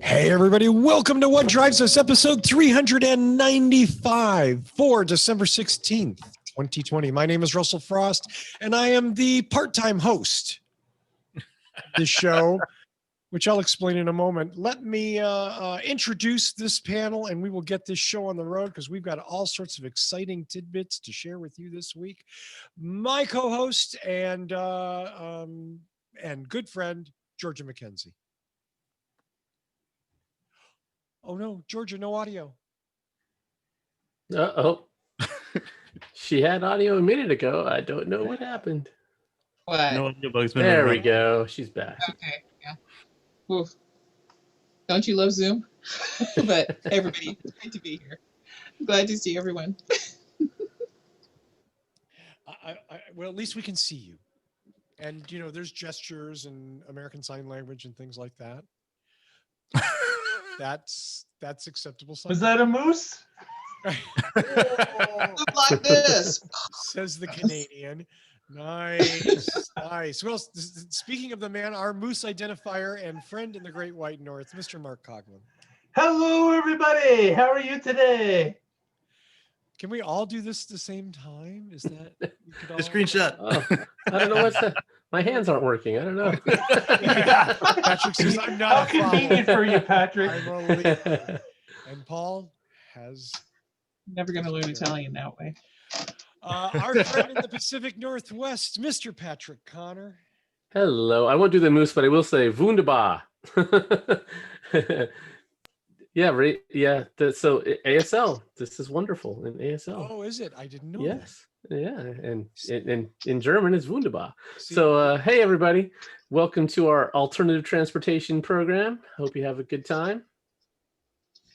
Hey everybody, welcome to What Drives Us, episode 395 for December 16th, 2020. My name is Russell Frost, and I am the part-time host of this show, which I'll explain in a moment. Let me introduce this panel, and we will get this show on the road because we've got all sorts of exciting tidbits to share with you this week. My co-host and good friend, Georgia McKenzie. Oh no, Georgia, no audio. Uh-oh. She had audio a minute ago. I don't know what happened. What? No audio bugs. There we go. She's back. Okay, yeah. Oof. Don't you love Zoom? But everybody, it's great to be here. I'm glad to see everyone. Well, at least we can see you. And, you know, there's gestures and American Sign Language and things like that. That's acceptable. Was that a moose? Look like this. Says the Canadian. Nice, nice. Well, speaking of the man, our moose identifier and friend in the Great White North, Mr. Mark Coughlin. Hello, everybody. How are you today? Can we all do this at the same time? Is that we could all... A screenshot. Oh, I don't know what's that. My hands aren't working. I don't know. Patrick says, I'm not How convenient for you, Patrick. I'm a leader. And Paul has... Never going to learn Italian that way. Our friend in the Pacific Northwest, Mr. Patrick Connor. Hello. I won't do the moose, but I will say wunderbar. Yeah, right. Yeah. So ASL, this is wonderful in ASL. Oh, is it? I didn't know. Yes. Yeah. And in German, it's wunderbar. See, So, hey, everybody. Welcome to our alternative transportation program. Hope you have a good time.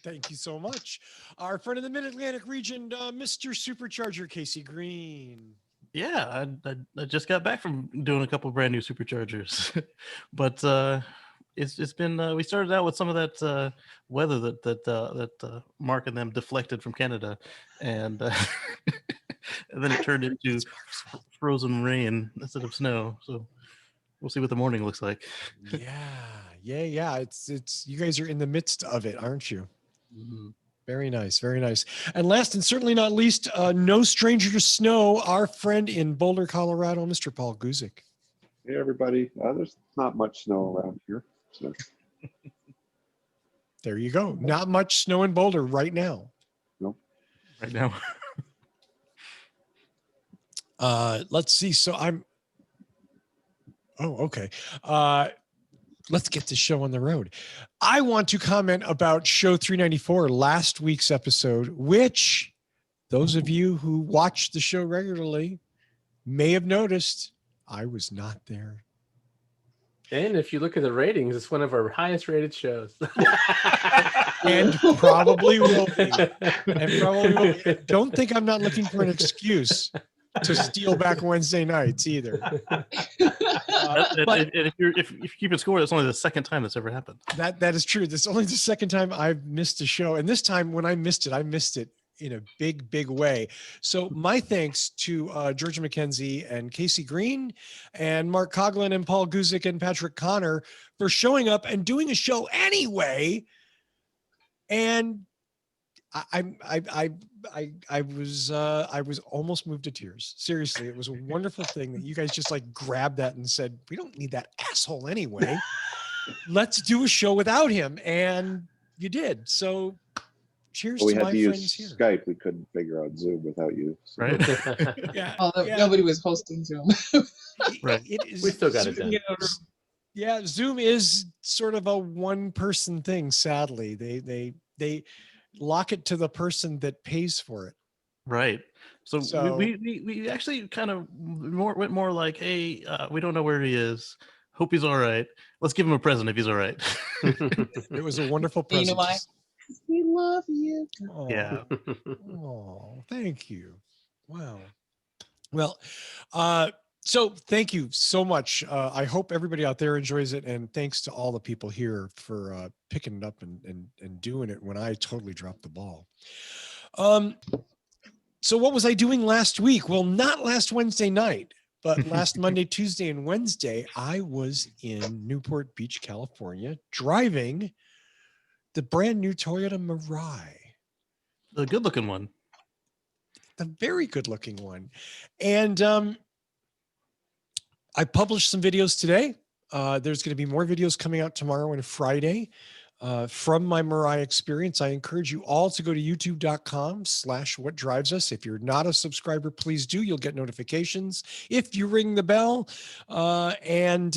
thank you so much. Our friend in the Mid-Atlantic region, Mr. Supercharger, Kacey Green. Yeah, I just got back from doing a couple brand new superchargers, but it's been we started out with some of that weather that Mark and them deflected from Canada, and and then it turned into frozen rain instead of snow. So we'll see what the morning looks like. Yeah. It's you guys are in the midst of it, aren't you? Mhm. Very nice, very nice. And last and certainly not least, no stranger to snow, our friend in Boulder, Colorado, Mr. Paul Guzik. Hey everybody, there's not much snow around here. So. There you go. Not much snow in Boulder right now. Nope. Right now. Let's see. So okay. Let's get this show on the road. I want to comment about show 394, last week's episode, which those of you who watch the show regularly may have noticed I was not there. And if you look at the ratings, it's one of our highest rated shows. And probably will be. Don't think I'm not looking for an excuse to steal back Wednesday nights either. And if you keep it score, that's only the second time that's ever happened. That is true. This is only the second time I've missed a show. And this time when I missed it in a big way. So my thanks to Georgia McKenzie and Kacey Green and Mark Coughlin and Paul Guzik and Patrick Connor for showing up and doing a show anyway. And I was almost moved to tears. Seriously, it was a wonderful thing that you guys just like grabbed that and said, we don't need that asshole anyway. Let's do a show without him. And you did. So cheers We to had my to friends use here. Skype. We couldn't figure out Zoom without you. So. Right. Yeah, Although nobody was hosting Zoom. Right. It is, We still got it done. Yeah, Zoom is sort of a one-person thing, sadly. They lock it to the person that pays for it. Right. So, So- we actually kind of went more like, hey, we don't know where he is. Hope he's all right. Let's give him a present if he's all right. It was a wonderful You know present. why? We love you. Oh, Yeah. oh, thank you. Wow. Well, so thank you so much. I hope everybody out there enjoys it, and thanks to all the people here for picking it up and doing it when I totally dropped the ball. So what was I doing last week? Well, not last Wednesday night, but last Monday, Tuesday, and Wednesday, I was in Newport Beach, California, driving the brand new Toyota Mirai, The good looking one. the very good looking one. And I published some videos today. There's going to be more videos coming out tomorrow and Friday from my Mirai experience. I encourage you all to go to youtube.com/whatdrivesus. If you're not a subscriber, please do. You'll get notifications if you ring the bell. And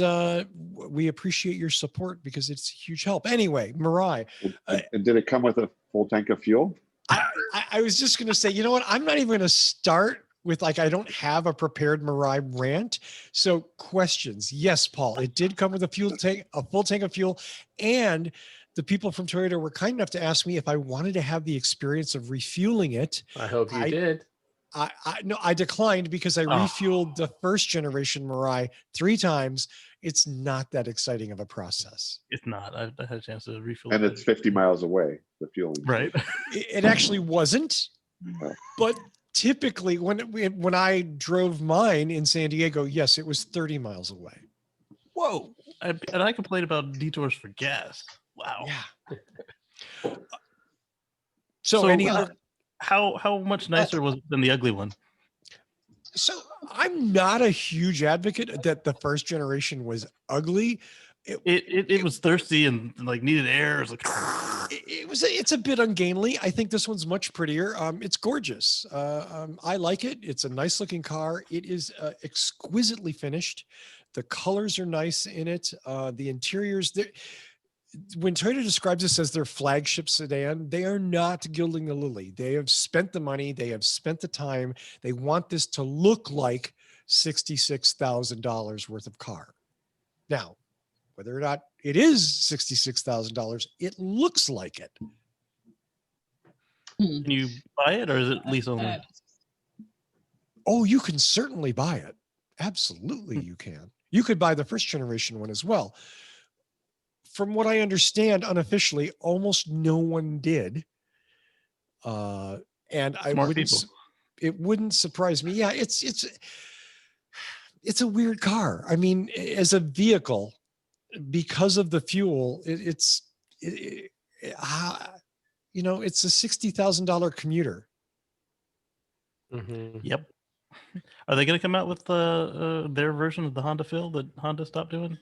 we appreciate your support because it's a huge help. Anyway, Mirai. And did it come with a full tank of fuel? I was just going to say, you know what? I'm not even going to start with I don't have a prepared Mirai rant. So questions. Yes, Paul, it did come with a full tank of fuel. And the people from Toyota were kind enough to ask me if I wanted to have the experience of refueling it. I hope you did. No, I declined because I refueled the first generation Mirai 3 times. It's not that exciting of a process. It's not. I had a chance to refill. And it's 50 miles away, the fueling. right. It actually wasn't, but typically when I drove mine in San Diego, yes, it was 30 miles away. Whoa. And I complained about detours for gas. Wow. Yeah. So any other? How much nicer was it than the ugly one? So I'm not a huge advocate that the first generation was ugly. It was thirsty and like needed air. It was like it's a bit ungainly. I think this one's much prettier. It's gorgeous. I like it. It's a nice looking car. It is exquisitely finished. The colors are nice in it. The interiors, when Toyota describes this as their flagship sedan, they are not gilding the lily. They have spent the money. They have spent the time. They want this to look like $66,000 worth of car. Now, whether or not it is $66,000, it looks like it. Can you buy it or is it lease only? Oh, you can certainly buy it. Absolutely, you can. You could buy the first generation one as well. From what I understand, unofficially, almost no one did. And it wouldn't surprise me. Yeah, it's a weird car. I mean, as a vehicle, because of the fuel, it's a $60,000 commuter. Mm-hmm. Yep. Are they going to come out with their version of the Honda Fill that Honda stopped doing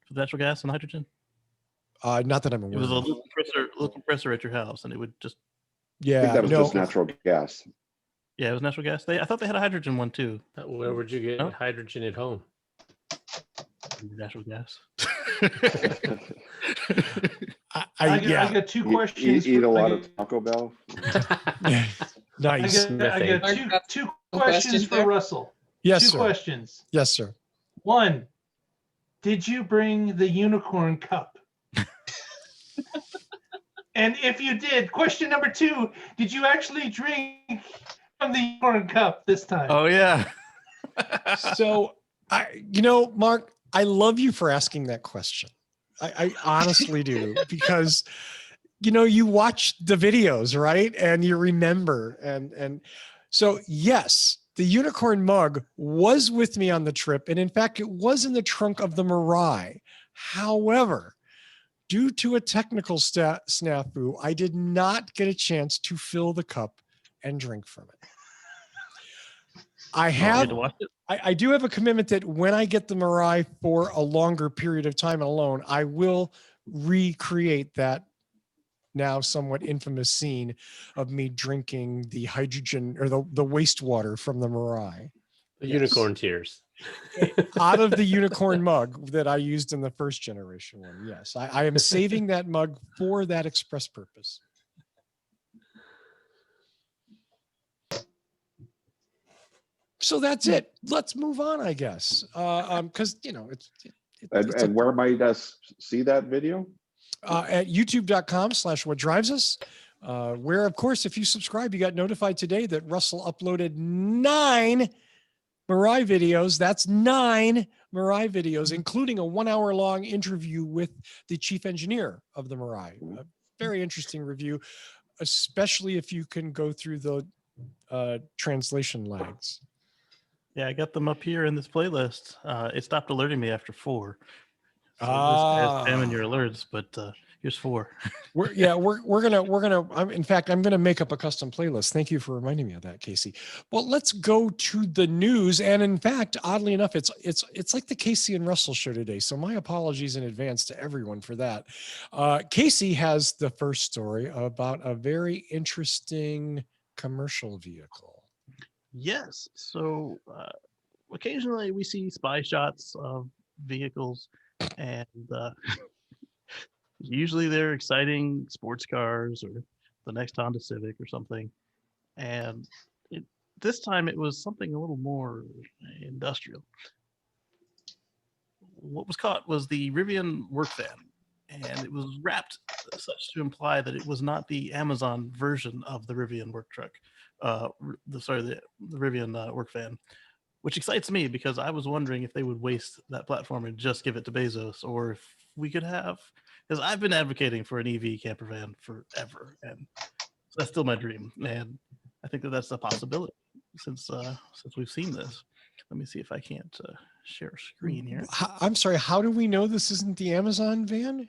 for natural gas and hydrogen? Not that I'm It aware was a of. little compressor at your house, and it would just. Yeah, I think that was just natural gas. Yeah, it was natural gas. I thought they had a hydrogen one too. Where would you get No? hydrogen at home? Natural gas. I got 2 questions. Eat a lot of Taco Bell. Nice. I got two questions for Russell. Yes, 2 sir. questions. Yes, sir. 1, did you bring the unicorn cup? And if you did, question number 2, did you actually drink from the unicorn cup this time? Oh yeah. So, Mark, I love you for asking that question. I honestly do, because, you watch the videos, right? And you remember. And so, yes, the unicorn mug was with me on the trip. And in fact, it was in the trunk of the Mirai. However, due to a technical snafu, I did not get a chance to fill the cup and drink from it. I do have a commitment that when I get the Mirai for a longer period of time alone, I will recreate that now somewhat infamous scene of me drinking the hydrogen or the wastewater from the Mirai. The unicorn tears. Out of the unicorn mug that I used in the first generation one. Yes, I am saving that mug for that express purpose. So that's it. Let's move on, I guess. Because And where might us see that video? At youtube.com/whatdrivesus, where, of course, if you subscribe, you got notified today that Russell uploaded 9 Mirai videos. That's 9 Mirai videos, including a 1-hour-long interview with the chief engineer of the Mirai. A very interesting review, especially if you can go through the translation lags. Yeah, I got them up here in this playlist. It stopped alerting me after 4. So just spamming your alerts, but Here's 4. We're gonna. In fact, I'm gonna make up a custom playlist. Thank you for reminding me of that, Kacey. Well, let's go to the news. And in fact, oddly enough, it's like the Kacey and Russell show today. So my apologies in advance to everyone for that. Kacey has the first story about a very interesting commercial vehicle. Yes. So occasionally we see spy shots of vehicles, and usually they're exciting sports cars or the next Honda Civic or something. And this time it was something a little more industrial. What was caught was the Rivian work van, and it was wrapped such to imply that it was not the Amazon version of the Rivian work truck. The Rivian work van, which excites me because I was wondering if they would waste that platform and just give it to Bezos, or if we could have, because I've been advocating for an EV camper van forever, and that's still my dream. And I think that that's a possibility since we've seen this. Let me see if I can't share a screen here. I'm sorry. How do we know this isn't the Amazon van?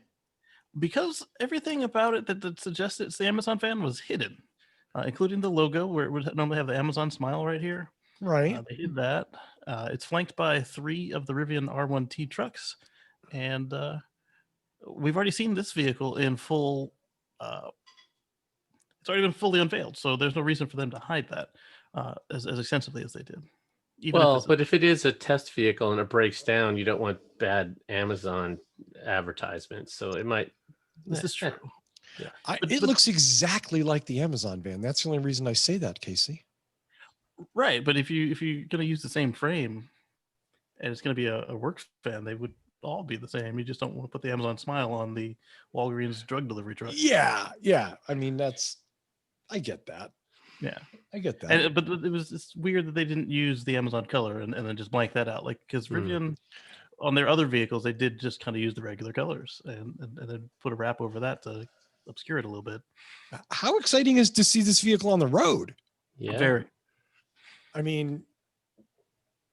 Because everything about it that suggests it's the Amazon van was hidden, including the logo where it would normally have the Amazon smile right here. Right. They hid that. It's flanked by 3 of the Rivian R1T trucks, and we've already seen this vehicle in full. It's already been fully unveiled, so there's no reason for them to hide that as extensively as they did. But if it is a test vehicle and it breaks down, you don't want bad Amazon advertisements. So it might. This is true. Yeah. It looks exactly like the Amazon van. That's the only reason I say that, Kacey. Right, but if you're going to use the same frame and it's going to be a work van, they would all be the same. You just don't want to put the Amazon smile on the Walgreens drug delivery truck. Yeah. I mean, I get that. Yeah, I get that. And, but it's weird that they didn't use the Amazon color and then just blank that out. Like, because Rivian on their other vehicles, they did just kind of use the regular colors and then put a wrap over that to obscure it a little bit. How exciting is to see this vehicle on the road? Yeah. Very. I mean,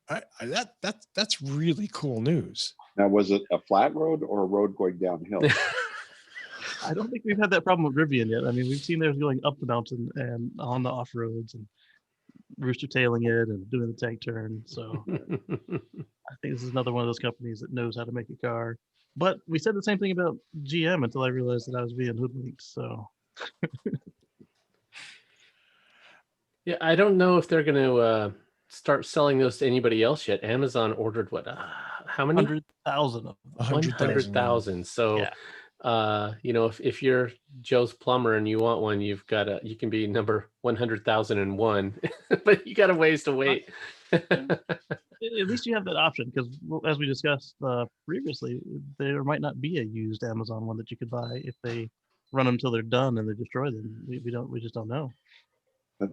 that's really cool news. Now, was it a flat road or a road going downhill? I don't think we've had that problem with Rivian yet. I mean, we've seen theirs going up the mountain and on the off roads and rooster tailing it and doing the tank turn. So I think this is another one of those companies that knows how to make a car. But we said the same thing about GM until I realized that I was being hoodwinked. So Yeah, I don't know if they're going to start selling those to anybody else yet. Amazon ordered what? How many? 100,000 of them. 100,000. So. Yeah. If you're Joe's plumber and you want one, you can be number 100,001, but you got a ways to wait. At least you have that option because, as we discussed previously, there might not be a used Amazon one that you could buy if they run them till they're done and they destroy them. We just don't know.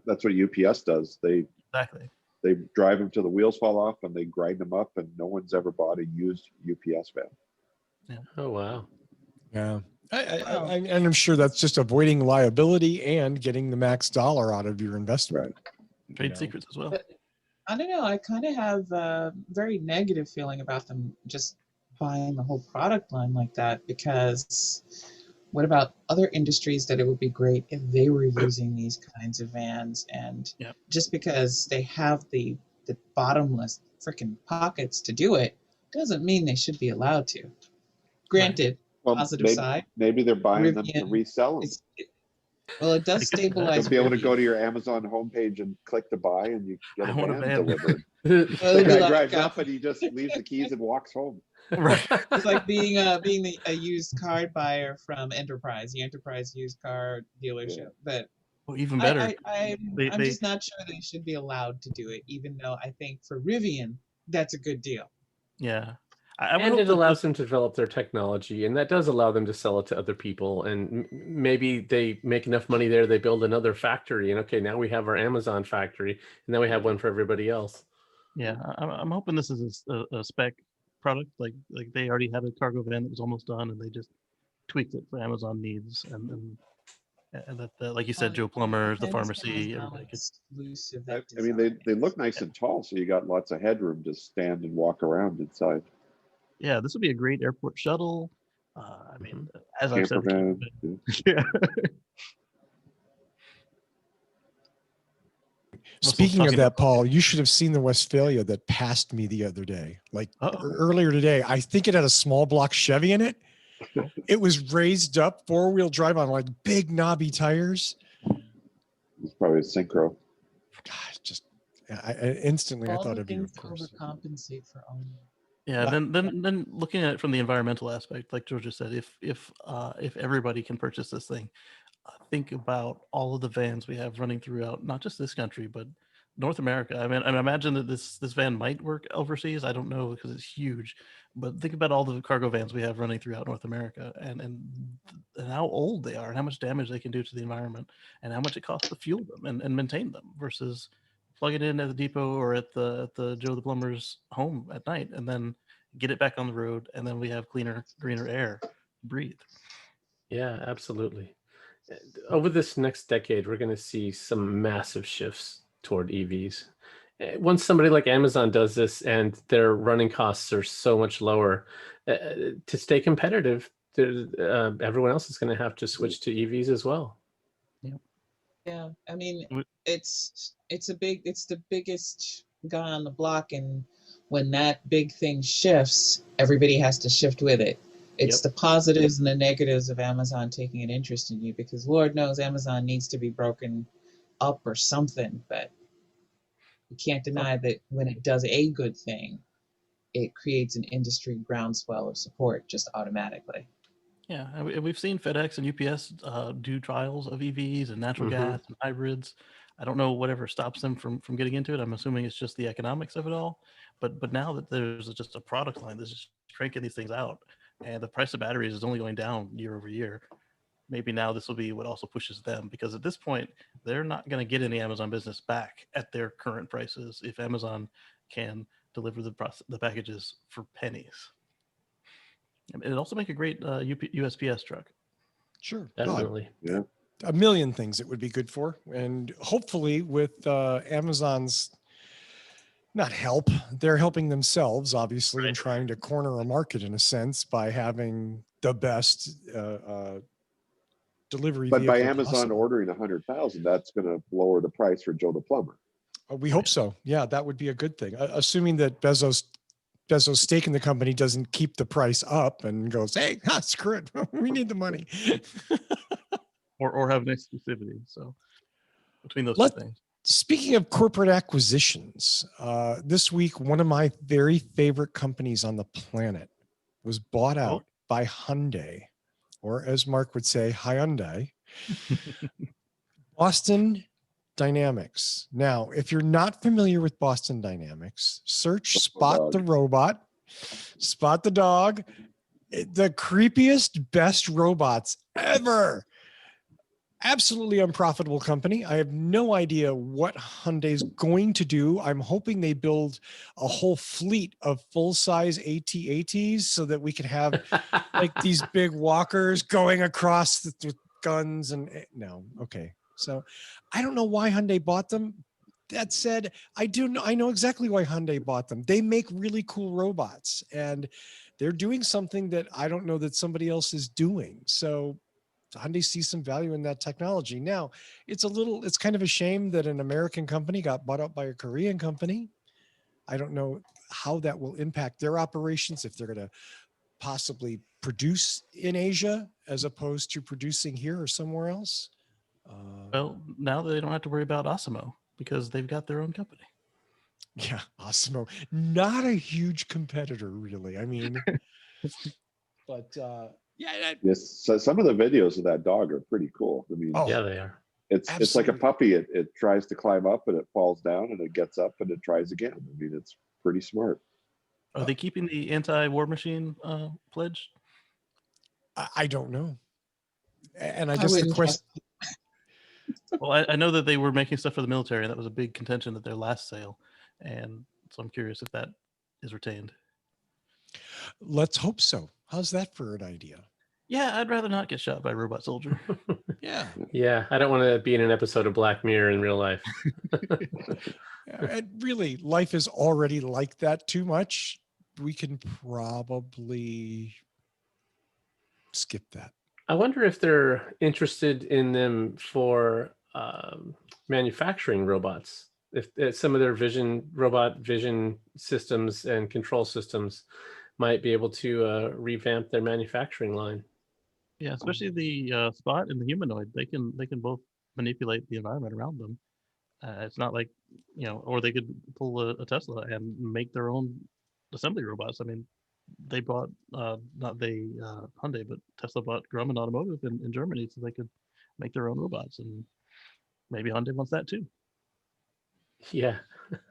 That's what UPS does. Exactly. They drive them till the wheels fall off and they grind them up, and no one's ever bought a used UPS van. Yeah. Oh wow. Yeah. And I'm sure that's just avoiding liability and getting the max dollar out of your investment. Trade secrets as well. But I don't know. I kind of have a very negative feeling about them just buying the whole product line like that, because what about other industries that it would be great if they were using these kinds of vans? And just because they have the bottomless freaking pockets to do it doesn't mean they should be allowed to. Granted, positive side. Maybe they're buying them to Rivian resell them. Well, it does stabilize. You'll be able to go to your Amazon homepage and click to buy, and you get a van delivered. The guy drives up and he just leaves the keys and walks home. Right. It's like being a used car buyer from Enterprise, the Enterprise used car dealership. But well, even better. I'm just not sure they should be allowed to do it, even though I think for Rivian, that's a good deal. Yeah. And it allows them to develop their technology, and that does allow them to sell it to other people. And maybe they make enough money there, they build another factory, and okay, now we have our Amazon factory, and then we have one for everybody else. Yeah, I'm hoping this is a spec product, like they already had a cargo van that was almost done, and they just tweaked it for Amazon needs, and that like you said, Joe Plumbers, the pharmacy, everybody could. I mean, they look nice and tall, so you got lots of headroom to stand and walk around inside. Yeah, this would be a great airport shuttle. I mean, as I've Camper said, van. yeah. Speaking of talking that, about- Paul, you should have seen the Westphalia that passed me the other day, like earlier today. I think it had a small block Chevy in it. It was raised up 4-wheel drive on like big knobby tires. It's probably a synchro. God, just instantly I All thought the of you, things of course. overcompensate for owning. Yeah, then looking at it from the environmental aspect, like George just said, if everybody can purchase this thing, think about all of the vans we have running throughout not just this country but North America. I mean, I imagine that this van might work overseas. I don't know because it's huge, but think about all the cargo vans we have running throughout North America and how old they are and how much damage they can do to the environment and how much it costs to fuel them and maintain them versus plug it in at the depot or at the Joe the plumber's home at night and then get it back on the road and then we have cleaner, greener air to breathe. Yeah, absolutely. Over this next decade, we're going to see some massive shifts toward EVs. Once somebody like Amazon does this and their running costs are so much lower, to stay competitive, everyone else is going to have to switch to EVs as well. Yeah, I mean, Would- it's the biggest guy on the block, and when that big thing shifts, everybody has to shift with it. It's the positives and the negatives of Amazon taking an interest in you, because Lord knows Amazon needs to be broken up or something, but you can't deny that when it does a good thing, it creates an industry groundswell of support just automatically. Yeah, and we've seen FedEx and UPS do trials of EVs and natural gas and hybrids. I don't know whatever stops them from getting into it. I'm assuming it's just the economics of it all. But now that there's just a product line that's just cranking these things out, and the price of batteries is only going down year over year, maybe now this will be what also pushes them, because at this point they're not going to get any Amazon business back at their current prices if Amazon can deliver the packages for pennies. It'd also make a great USPS truck. Sure. Definitely. Yeah. A million things it would be good for. And hopefully with Amazon's not help, they're helping themselves, obviously, and trying to corner a market in a sense by having the best delivery But by vehicle Amazon possible. ordering 100,000, that's going to lower the price for Joe the plumber. We hope so. Yeah, that would be a good thing. Assuming that Bezos' stake in the company doesn't keep the price up and goes, hey, screw it. We need the money. or have an exclusivity. So between those two things. Speaking of corporate acquisitions, this week, one of my very favorite companies on the planet was bought out by Hyundai, or as Mark would say, Hyundai. Boston Dynamics. Now, if you're not familiar with Boston Dynamics, search Spot the Robot, Spot the Dog, the creepiest, best robots ever. Absolutely unprofitable company. I have no idea what Hyundai's going to do. I'm hoping they build a whole fleet of full-size AT-ATs so that we can have like these big walkers going across with guns and no. Okay. So I don't know why Hyundai bought them. That said, I know exactly why Hyundai bought them. They make really cool robots and they're doing something that I don't know that somebody else is doing. So Hyundai sees some value in that technology. Now, it's kind of a shame that an American company got bought up by a Korean company. I don't know how that will impact their operations, if they're going to possibly produce in Asia as opposed to producing here or somewhere else. Well, now they don't have to worry about Osimo because they've got their own company. Yeah, Osimo, not a huge competitor, really. I mean, but yeah. Yes, so some of the videos of that dog are pretty cool. I mean, Yeah, they are. it's like a absolutely. puppy. It tries to climb up and it falls down and it gets up and it tries again. I mean, it's pretty smart. Are they keeping the anti-war machine pledge? I don't know. And I I guess the wouldn't question. Well, I know that they were making stuff for the military, and that was a big contention at their last sale. And so I'm curious if that is retained. Let's hope so. How's that for an idea? Yeah, I'd rather not get shot by a robot soldier. Yeah. Yeah, I don't want to be in an episode of Black Mirror in real life. And really, life is already like that too much. We can probably skip that. I wonder if they're interested in them for manufacturing robots. If some of their robot vision systems and control systems might be able to revamp their manufacturing line. Yeah, especially the Spot and the humanoid. They can both manipulate the environment around them. It's not like, or they could pull a Tesla and make their own assembly robots. I mean, they bought not they Hyundai, but Tesla bought Grumman Automotive in Germany so they could make their own robots, and maybe Hyundai wants that too. Yeah,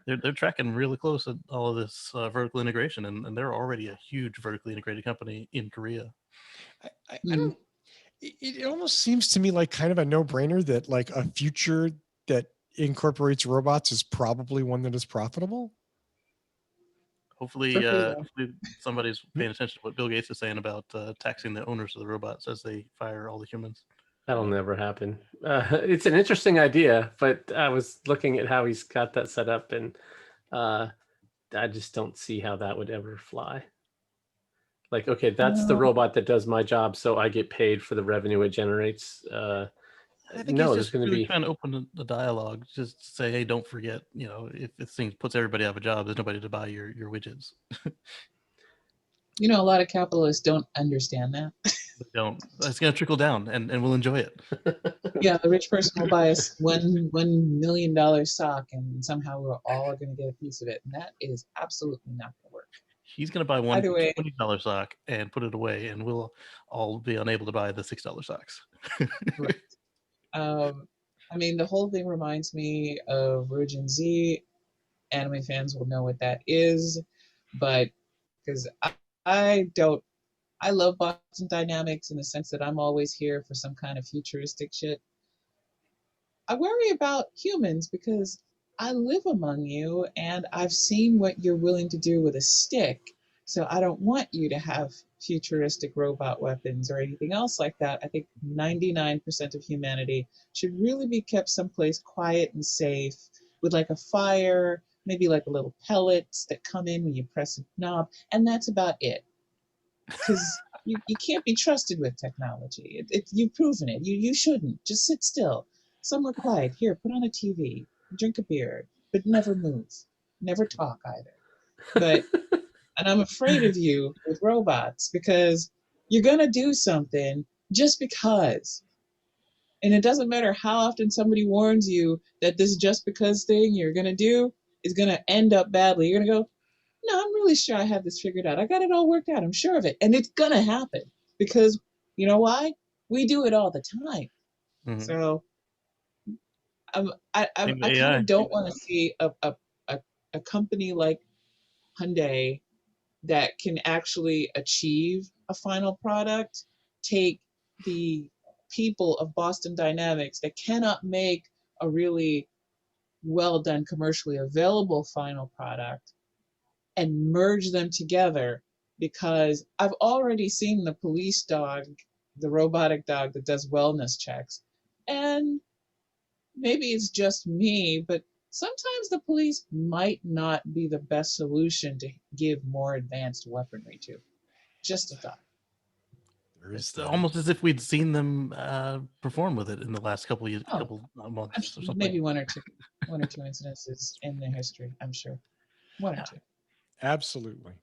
They're tracking really close at all of this vertical integration, and they're already a huge vertically integrated company in Korea. I don't. It almost seems to me like kind of a no-brainer that like a future that incorporates robots is probably one that is profitable. Hopefully, hopefully somebody's paying attention to what Bill Gates is saying about taxing the owners of the robots as they fire all the humans. that'll never happen. It's an interesting idea, but I was looking at how he's got that set up, and I just don't see how that would ever fly. Like, okay, that's the robot that does my job, so I get paid for the revenue it generates. I think no, he's there's just going to really be. trying to open the dialogue, just to say, hey, don't forget, if this thing puts everybody out of a job, there's nobody to buy your widgets. A lot of capitalists don't understand that. They don't. It's going to trickle down, and we'll enjoy it. Yeah, the rich person will buy us $1 million stock, and somehow we're all going to get a piece of it, and that is absolutely not going to work. He's going to buy one Either way. $20 sock and put it away, and we'll all be unable to buy the $6 socks. Right. I mean, the whole thing reminds me of Virgin Z. Anime fans will know what that is, but because I love Boston Dynamics in the sense that I'm always here for some kind of futuristic shit. I worry about humans because I live among you and I've seen what you're willing to do with a stick. So I don't want you to have futuristic robot weapons or anything else like that. I think 99% of humanity should really be kept someplace quiet and safe with like a fire, maybe like a little pellets that come in when you press a knob, and that's about it. Because you can't be trusted with technology. You've proven it. You shouldn't. Just sit still. Somewhere quiet. Here, put on a TV. Drink a beer. But never move. Never talk either. But, and I'm afraid of you with robots because you're going to do something just because. And it doesn't matter how often somebody warns you that this just because thing you're going to do is going to end up badly. You're going to go, no, I'm really sure I have this figured out. I got it all worked out. I'm sure of it. And it's going to happen because you know why? We do it all the time. Mm-hmm. So I kind of don't want to see a company like Hyundai that can actually achieve a final product take the people of Boston Dynamics that cannot make a really well done commercially available final product and merge them together, because I've already seen the police dog, the robotic dog that does wellness checks. And maybe it's just me, but sometimes the police might not be the best solution to give more advanced weaponry to. Just a thought. It's almost as if we'd seen them perform with it in the last couple months or something. Maybe one or two incidences in their history, I'm sure. One or two. Absolutely.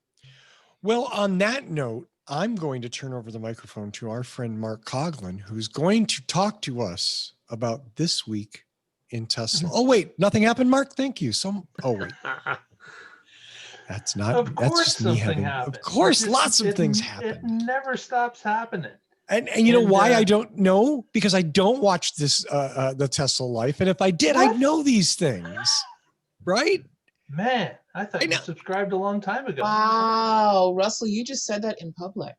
Well, on that note, I'm going to turn over the microphone to our friend Mark Coughlin, who's going to talk to us about this week in Tesla. Oh, wait, nothing happened, Mark? Thank you. Oh, wait. That's not, that's just me having, of course, lots of things happen. It never stops happening. And you know why I don't know? Because I don't watch this, the Tesla Life. And if I did, I'd know these things, right? Man, I thought you subscribed a long time ago. Wow, Russell, you just said that in public.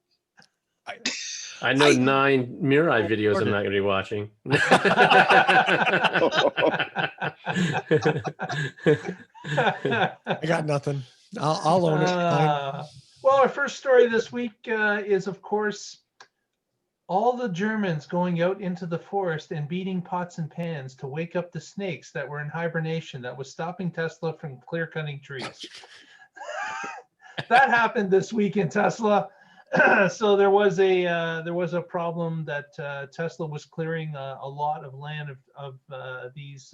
I know 9 Mirai videos I'm not going to be watching. I got nothing. I'll own it. Well, our first story this week is, of course, all the Germans going out into the forest and beating pots and pans to wake up the snakes that were in hibernation that was stopping Tesla from clear-cutting trees. That happened this week in Tesla. So there was a problem that Tesla was clearing a lot of land of these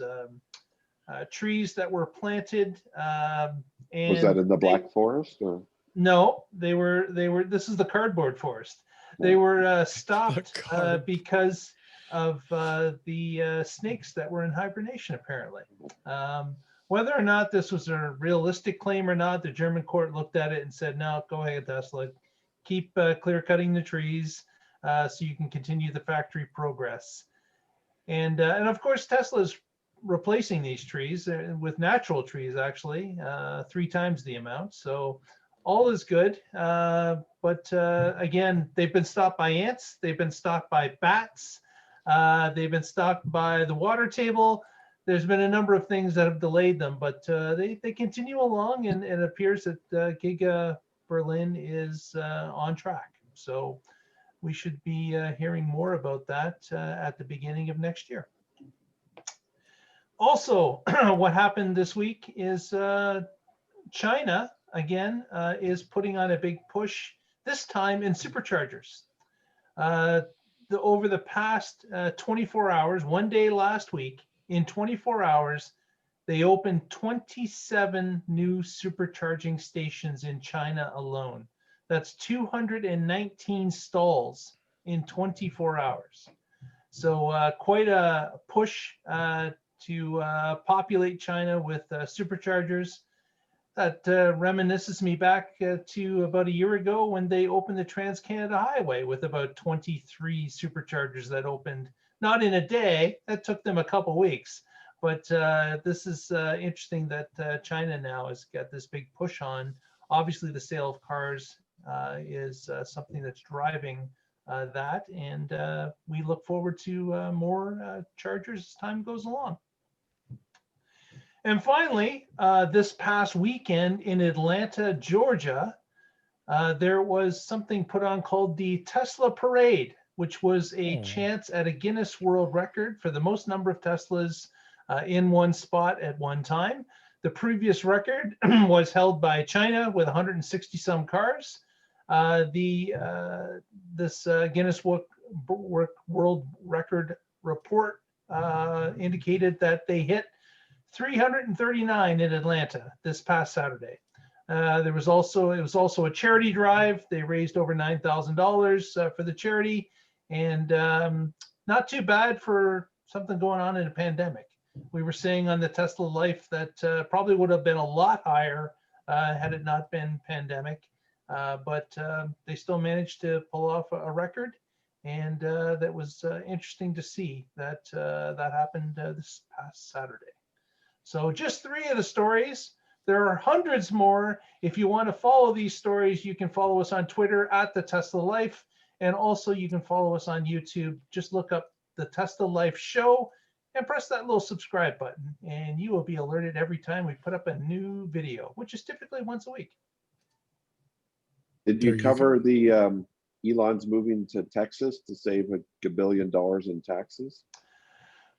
trees that were planted. And Was that in the Black Forest? Or? No, they were. This is the cardboard forest. They were stopped because of the snakes that were in hibernation, apparently. Whether or not this was a realistic claim or not, the German court looked at it and said, no, go ahead, Tesla. Keep clear cutting the trees so you can continue the factory progress. And of course, Tesla is replacing these trees with natural trees, actually, 3 times the amount. So all is good. But again, they've been stopped by ants. They've been stopped by bats. They've been stopped by the water table. There's been a number of things that have delayed them, but they continue along, and it appears that Giga Berlin is on track. So we should be hearing more about that at the beginning of next year. Also, what happened this week is China, again, is putting on a big push, this time in superchargers. Over the past 24 hours, one day last week, in 24 hours, they opened 27 new supercharging stations in China alone. That's 219 stalls in 24 hours. So quite a push to populate China with superchargers. That reminisces me back to about a year ago when they opened the Trans-Canada Highway with about 23 superchargers that opened, not in a day, that took them a couple weeks. But this is interesting that China now has got this big push on. Obviously, the sale of cars is something that's driving that. And we look forward to more chargers as time goes along. And finally, this past weekend in Atlanta, Georgia, there was something put on called the Tesla Parade, which was a chance at a Guinness World Record for the most number of Teslas in one spot at one time. The previous record was held by China with 160 some cars. This Guinness World Record report indicated that they hit 339 in Atlanta this past Saturday. It was also a charity drive. They raised over $9,000 for the charity, and not too bad for something going on in a pandemic. We were saying on the Tesla Life that probably would have been a lot higher had it not been pandemic, but they still managed to pull off a record, and that was interesting to see that that happened this past Saturday. So just 3 of the stories. There are hundreds more. If you want to follow these stories, you can follow us on Twitter at the Tesla Life. And also you can follow us on YouTube. Just look up the Tesla Life Show and press that little subscribe button. And you will be alerted every time we put up a new video, which is typically once a week. Did you cover the Elon's moving to Texas to save $1 billion in taxes?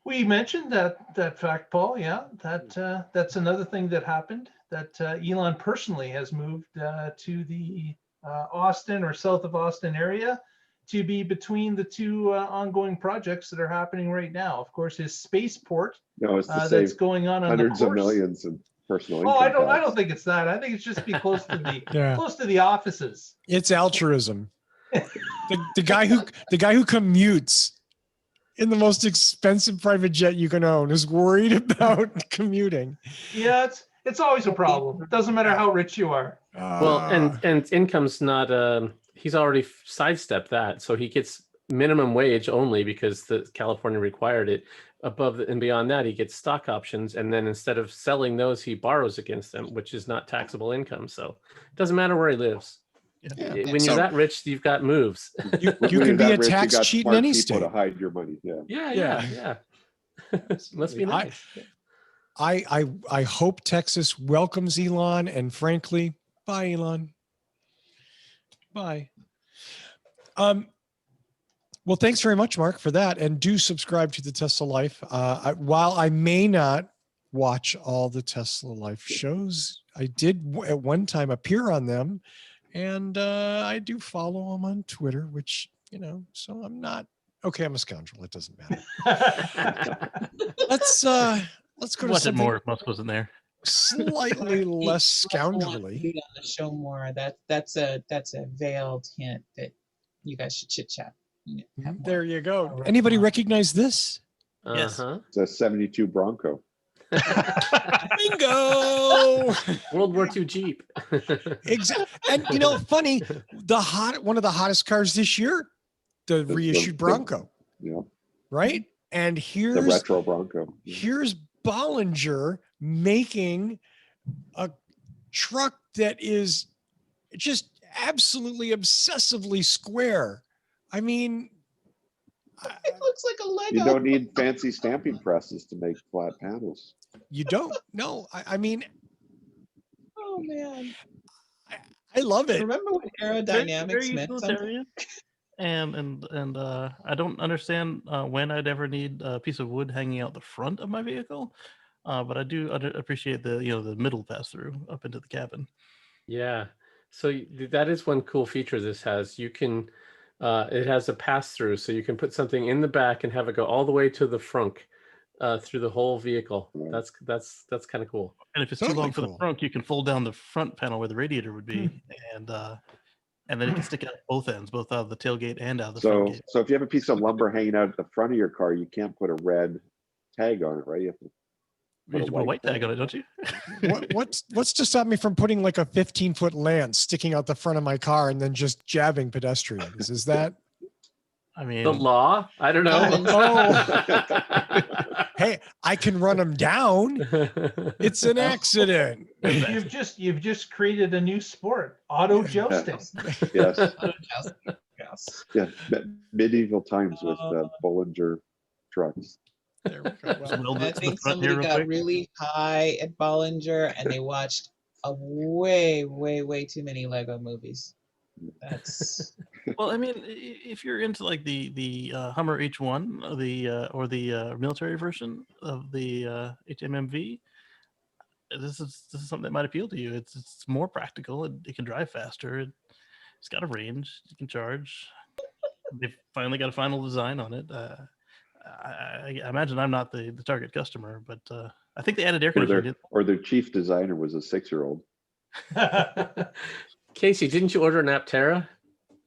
We mentioned that fact, Paul. Yeah, that's another thing that happened. That Elon personally has moved to the Austin or south of Austin area to be between the 2 ongoing projects that are happening right now. Of course, his spaceport that's going on hundreds the of millions in personal income. I don't think it's that. I think it's just be close to the close to the offices. It's altruism. the guy who commutes in the most expensive private jet you can own is worried about commuting. Yeah, it's always a problem. It doesn't matter how rich you are. Well, and income's not, he's already sidestepped that. So he gets minimum wage only because the California required it. Above and beyond that, he gets stock options. And then instead of selling those, he borrows against them, which is not taxable income. So it doesn't matter where he lives. Yeah. When you're that rich, you've got moves. You can be a tax cheat in any state. To hide your money. Yeah. Must be nice. I hope Texas welcomes Elon, and frankly, bye, Elon. Bye. Well, thanks very much, Mark, for that. And do subscribe to the Tesla Life. While I may not watch all the Tesla Life shows, I did at one time appear on them And I do follow him on Twitter, which, so I'm not, okay, I'm a scoundrel. It doesn't matter. Let's go to Watch it something more if Musk wasn't there. slightly less I want scoundrelly. to be on the show more. That's a veiled hint that you guys should chit chat. There you go. Anybody recognize this? Yes. Uh-huh. It's a 72 Bronco. Bingo! World War II Jeep. Exactly. And funny, one of the hottest cars this year, the reissued Bronco, Yeah. right? And The here's retro Bronco. here's Bollinger making a truck that is just absolutely obsessively square. I mean, It looks like a Lego. You don't need fancy stamping presses to make flat panels. you don't. No, I mean, Oh man! I love it. Remember when Very aerodynamics meant something? utilitarian. And I don't understand when I'd ever need a piece of wood hanging out the front of my vehicle, but I do appreciate the the middle pass through up into the cabin. Yeah. So that is one cool feature this has. You can, it has a pass through, so you can put something in the back and have it go all the way to the front through the whole vehicle. Right. That's kind of cool. And if it's too Totally long for the cool. front, you can fold down the front panel where the radiator would be, and then it can stick out both ends, both out of the tailgate and out of the front So, gate. so if you have a piece of lumber hanging out at the front of your car, you can't put a red tag on it, right? You have to You have to put a white tag on it, don't you? What's to stop me from putting like a 15-foot lance sticking out the front of my car and then just jabbing pedestrians? Is that? I mean, The law? I don't know. Oh, hey, I can run them down. It's an accident. You've just created a new sport, auto jousting. Yes. Yes. Yeah. Medieval times with Bollinger trucks. There we go. Well, weld I it to the think front somebody here real got quick. really high at Bollinger and they watched a way, way, way too many Lego movies. That's Well, I mean, if you're into like the Hummer H1 or the military version of the HMMV, this is something that might appeal to you. It's more practical. It can drive faster. It's got a range. You can charge. They've finally got a final design on it. I imagine I'm not the target customer, but I think they added air Or conditioning. their chief designer was a 6-year-old. Casey, didn't you order an Aptera?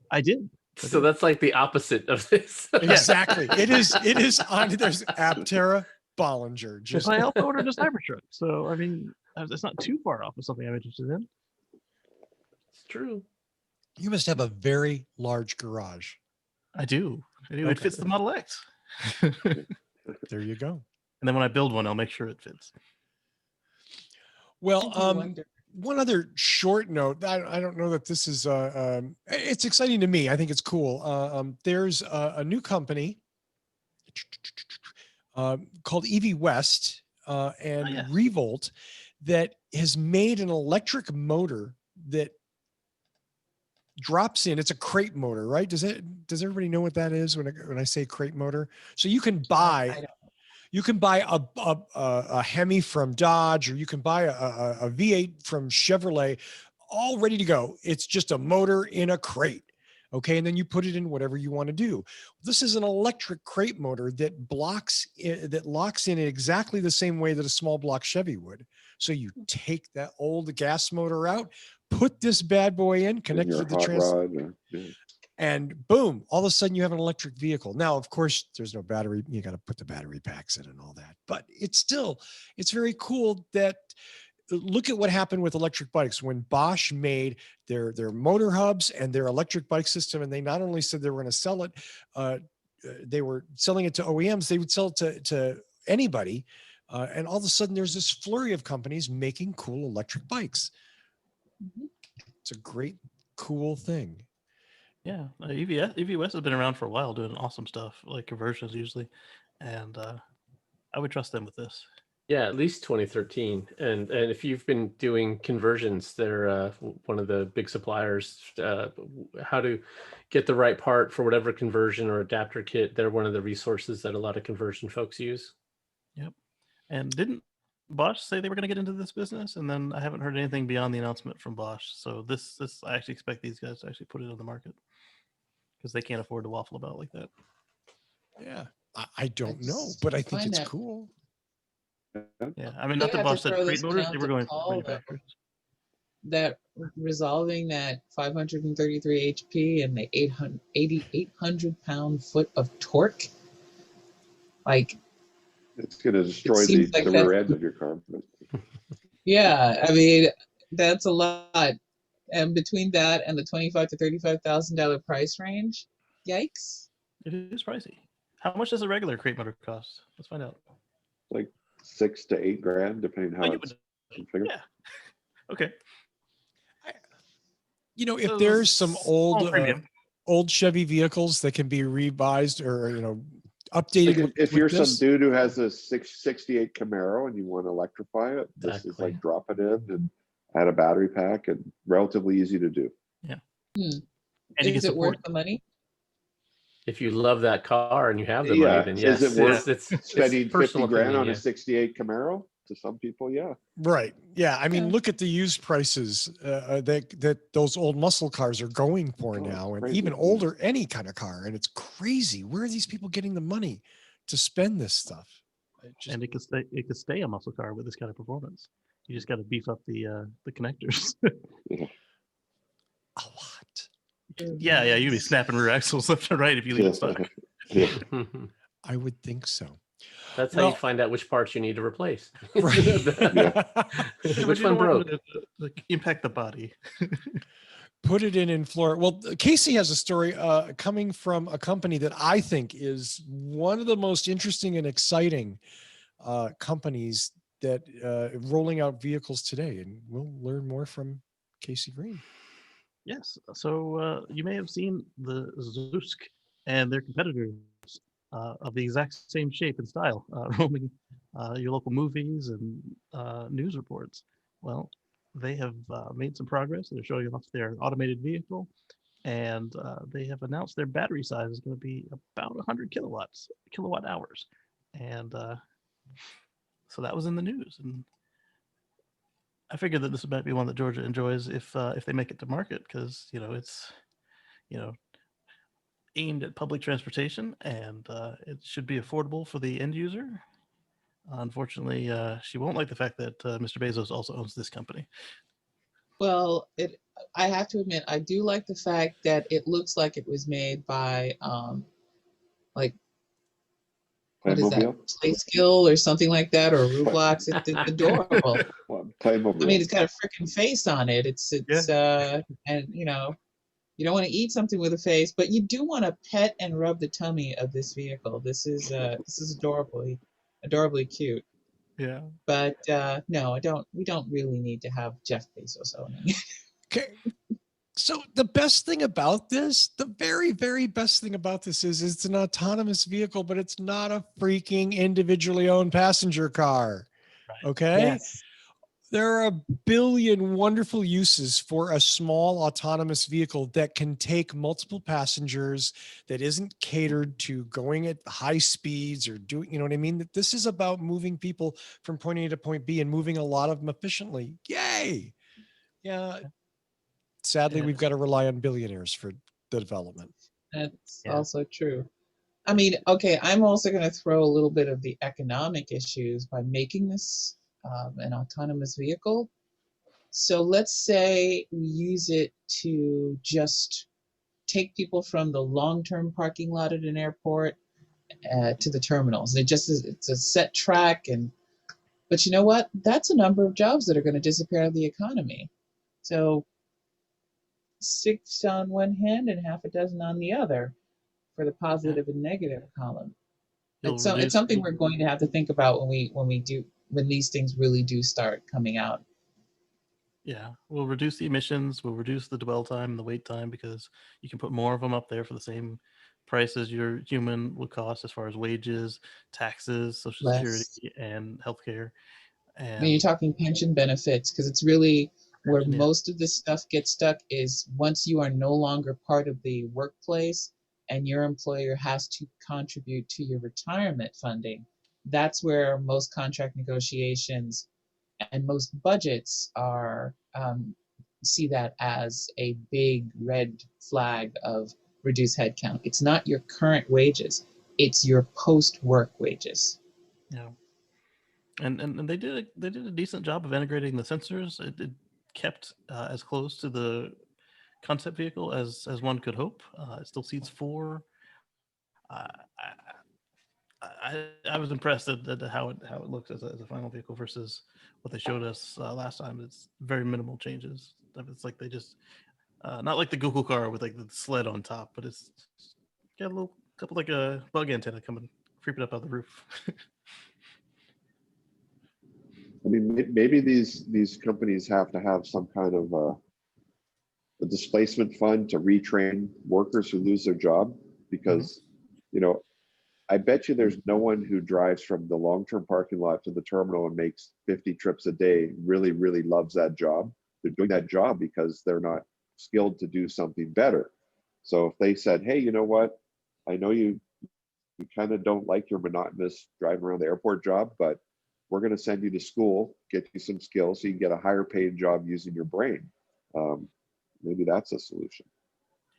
I did. So that's like the opposite of this. exactly. It is on. There's Aptera, Bollinger. Just I also ordered a Cybertruck, so I mean, it's not too far off of something I'm interested in. It's true. you must have a very large garage. I do. It Okay. fits the Model X. There you go. And then when I build one, I'll make sure it fits. Well, I do wonder. one other short note. I don't know that this is. It's exciting to me. I think it's cool. There's a new company called EV West and yeah. Revolt that has made an electric motor that drops in. It's a crate motor, right? Does everybody know what that is when I say crate motor? So you can buy. You can buy a Hemi from Dodge, or you can buy a V8 from Chevrolet, all ready to go. It's just a motor in a crate. Okay. And then you put it in whatever you want to do. This is an electric crate motor that locks in exactly the same way that a small block Chevy would. So you take that old gas motor out, put this bad boy in, connect Your with the hot trans, rod, yeah. and boom, all of a sudden you have an electric vehicle. Now, of course, there's no battery. You got to put the battery packs in and all that, but it's very cool that look at what happened with electric bikes when Bosch made their motor hubs and their electric bike system. And they not only said they were going to sell it, they were selling it to OEMs. They would sell it to anybody. And all of a sudden there's this flurry of companies making cool electric bikes. Mhm. It's a great, cool thing. Yeah, EV West has been around for a while doing awesome stuff, like conversions usually, and I would trust them with this. Yeah, at least 2013. And if you've been doing conversions, they're one of the big suppliers. How to get the right part for whatever conversion or adapter kit. They're one of the resources that a lot of conversion folks use. Yep. And didn't Bosch say they were going to get into this business, and then I haven't heard anything beyond the announcement from Bosch. So this I actually expect these guys to actually put it on the market because they can't afford to waffle about like that. Yeah, I don't know, just but I think find it's that- cool. Yeah, I mean, They not that have to Bosch said throw crate this one motors; out they were to going Paul, for though. manufacturers. That resolving that 533 HP and the 800 pound foot of torque, like, It's going to destroy the, seems like the that's- rear end of your car. But yeah, I mean, that's a lot. And between that and the $25,000 to $35,000 price range, yikes. It is pricey. How much does a regular crate motor cost? Let's find out. like 6 to 8 grand, depending Oh, how you it's would- configured. yeah. Okay. You know, if So there's some small old premium. old Chevy vehicles that can be revised or Like updated if with you're this, some dude who has a 68 Camaro and you want to electrify it, this is Exactly. like drop it in and add a battery pack and relatively easy to do. And Is you can it support worth the money? If you love that car and you have the Yeah, money, then yes, is it worth it's Spending 50 personal grand opinion, on yeah. a 68 Camaro? To some people, yeah. right? Yeah, I mean, Yeah. look at the used prices that those old muscle cars are going for Oh, it's now, and crazy, even yeah. older any kind of car, and it's crazy. Where are these people getting the money to spend this stuff? And it could stay a muscle car with this kind of performance. You just got to beef up the connectors. a lot. yeah, you'd be snapping rear axles left and right if you leave it stuck. Yeah. I would think so. That's how Well- you find out which parts you need to replace. Right. But Which you one don't want broke? it to impact the body. Put it in Florida. Well, Kacey has a story coming from a company that I think is one of the most interesting and exciting companies that rolling out vehicles today, and we'll learn more from Kacey Green. Yes. So you may have seen the Zoox and their competitors of the exact same shape and style roaming your local movies and news reports. Well, they have made some progress. They're showing off their automated vehicle, and they have announced their battery size is going to be about 100 kilowatt hours. And so that was in the news. And I figured that this might be one that Georgia enjoys if they make it to market, because it's aimed at public transportation, and it should be affordable for the end user. Unfortunately, she won't like the fact that Mr. Bezos also owns this company. Well, I have to admit, I do like the fact that it looks like it was made by, like, what is that, Playmobil? Playskill or something like that, or Roblox. It's adorable. Well, Playmobil. I mean, it's got a freaking face on it. It's and you don't want to eat something with a face, but you do want to pet and rub the tummy of this vehicle. This is adorably cute. Yeah. But no, I don't. We don't really need to have Jeff Bezos owning. Okay. So the best thing about this, the very, very best thing about this is it's an autonomous vehicle, but it's not a freaking individually owned passenger car. Right. Okay. Yes. There are a billion wonderful uses for a small autonomous vehicle that can take multiple passengers, that isn't catered to going at high speeds or doing, you know what I mean? That this is about moving people from point A to point B and moving a lot of them efficiently. Yay. Yeah. Sadly, Yeah. we've got to rely on billionaires for the development. That's Yeah. also true. I mean, okay, I'm also going to throw a little bit of the economic issues by making this an autonomous vehicle. So let's say we use it to just take people from the long-term parking lot at an airport to the terminals. It's a set track, but you know what? That's a number of jobs that are going to disappear out of the economy. So 6 on one hand and half a dozen on the other for the positive and negative column. You'll It's reduce- something we're going to have to think about when these things really do start coming out. Yeah, we'll reduce the emissions, we'll reduce the dwell time and the wait time, because you can put more of them up there for the same price as your human would cost as far as wages, taxes, social Less. security, and healthcare. I And mean, you're talking pension benefits, because it's really where Pension, yeah. most of this stuff gets stuck is once you are no longer part of the workplace and your employer has to contribute to your retirement funding. that's where most contract negotiations and most budgets are see that as a big red flag of reduced headcount. It's not your current wages, it's your post-work wages. Yeah. And they did a decent job of integrating the sensors. It kept as close to the concept vehicle as one could hope. It still seats 4. I, I was impressed at how it looks as a final vehicle versus what they showed us last time. It's very minimal changes. It's like they just not like the Google car with like the sled on top, but it's got a little couple like a bug antenna coming creeping up out the roof. I mean, maybe these companies have to have some kind of a displacement fund to retrain workers who lose their job, because you know, I bet you there's no one who drives from the long-term parking lot to the terminal and makes 50 trips a day really loves that job. They're doing that job because they're not skilled to do something better. So if they said, hey, you know what, I know you kind of don't like your monotonous driving around the airport job, but we're going to send you to school, get you some skills so you can get a higher paid job using your brain. Maybe that's a solution.